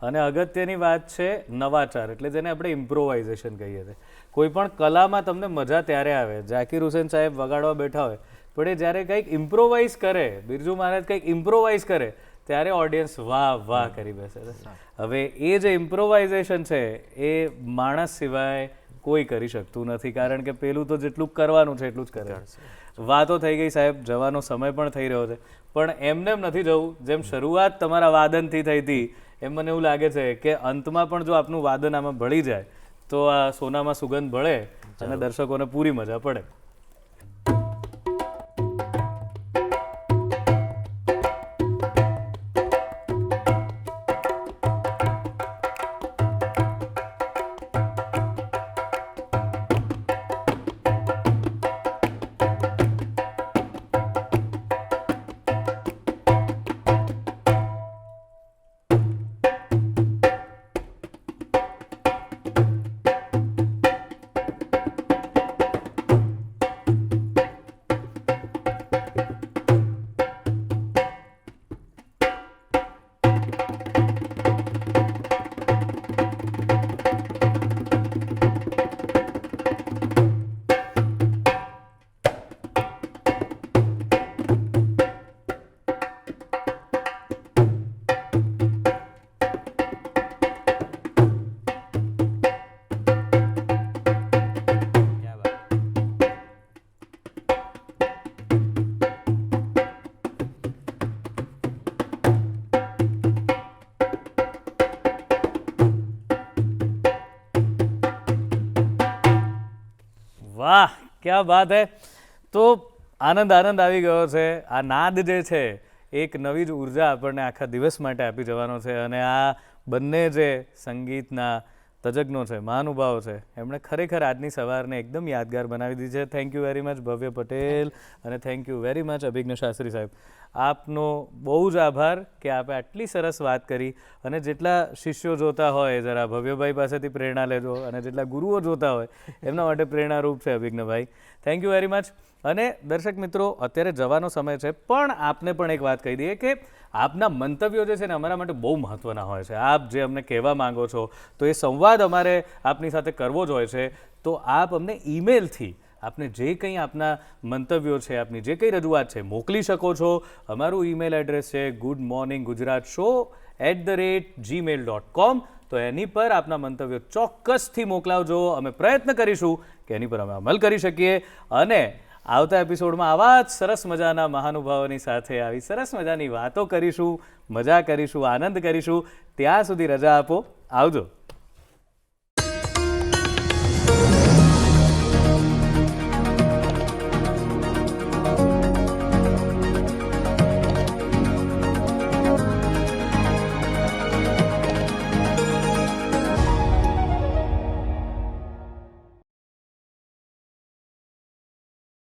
અને અગત્યની વાત છે નવાચાર, એટલે જેને આપણે ઇમ્પ્રોવાઇઝેશન કહીએ છીએ. કોઈ પણ કલામાં તમને મજા ત્યારે આવે, ઝાકીર હુસેન સાહેબ વગાડવા બેઠા હોય પણ એ જ્યારે કંઈક ઇમ્પ્રોવાઇઝ કરે, બિરજુ મહારાજ કંઈક ઇમ્પ્રોવાઇઝ કરે ત્યારે ઓડિયન્સ વાહ વાહ કરી બેસે છે. હવે એ જે ઇમ્પ્રોવાઇઝેશન છે એ માણસ સિવાય કોઈ કરી શકતું નથી, કારણ કે પેલું તો જેટલું કરવાનું છે એટલું જ કરે. વાતો થઈ ગઈ સાહેબ, જવાનો સમય પણ થઈ રહ્યો છે, પણ એમને એમ નથી જવું. જેમ શરૂઆત તમારા વાદનથી થઈ હતી એમ મને એવું લાગે છે કે અંતમાં પણ જો આપનું વાદન આમાં ભળી જાય તો આ સોનામાં સુગંધ ભળે અને દર્શકોને પૂરી મજા પડે. વાહ, ક્યાં બાત હે. તો આનંદ આવી ગયો છે. આ નાદ જે છે એક નવી જ ઉર્જા આપણને આખા દિવસ માટે આપી જવાનો છે. અને આ બંને જે સંગીતના તજજ્ઞો છે, મહાનુભાવો છે, એમણે ખરેખર આજની સવારને એકદમ યાદગાર બનાવી દીધી છે. Thank you very much Bhavya Patel અને thank you very much Abhigna Shastri સાહેબ. આપનો બહુ જ આભાર કે આપે આટલી સરસ વાત કરી. અને જેટલા શિષ્યો જોતા હોય જરા ભવ્યભાઈ પાસેથી પ્રેરણા લેજો, અને જેટલા ગુરુઓ જોતા હોય એમના માટે પ્રેરણારૂપ છે અભિજ્ઞભાઈ. Thank you very much. અને દર્શક મિત્રો, અત્યારે જવાનો સમય છે, પણ આપને પણ એક વાત કહી દઈએ કે આપના મંતવ્યો જે છે ને અમારા માટે બહુ મહત્ત્વના હોય છે. આપ જે અમને કહેવા માંગો છો તો એ સંવાદ અમારે આપની સાથે કરવો જ હોય છે. તો આપ અમને ઈમેલથી આપને જે કંઈ આપના મંતવ્યો છે, આપની જે કંઈ રજૂઆત છે મોકલી શકો છો. અમારું ઈમેલ એડ્રેસ છે goodmorninggujratshow@gmail.com. તો એની પર આપના મંતવ્યો ચોક્કસથી મોકલાવજો. અમે પ્રયત્ન કરીશું કે એની પર અમે અમલ કરી શકીએ. અને આવતા એપિસોડમાં આવા જ સરસ મજાના મહાનુભાવોની સાથે આવી સરસ મજાની વાતો કરીશું, મજા કરીશું, આનંદ કરીશું. ત્યાં સુધી રજા આપો. આવજો.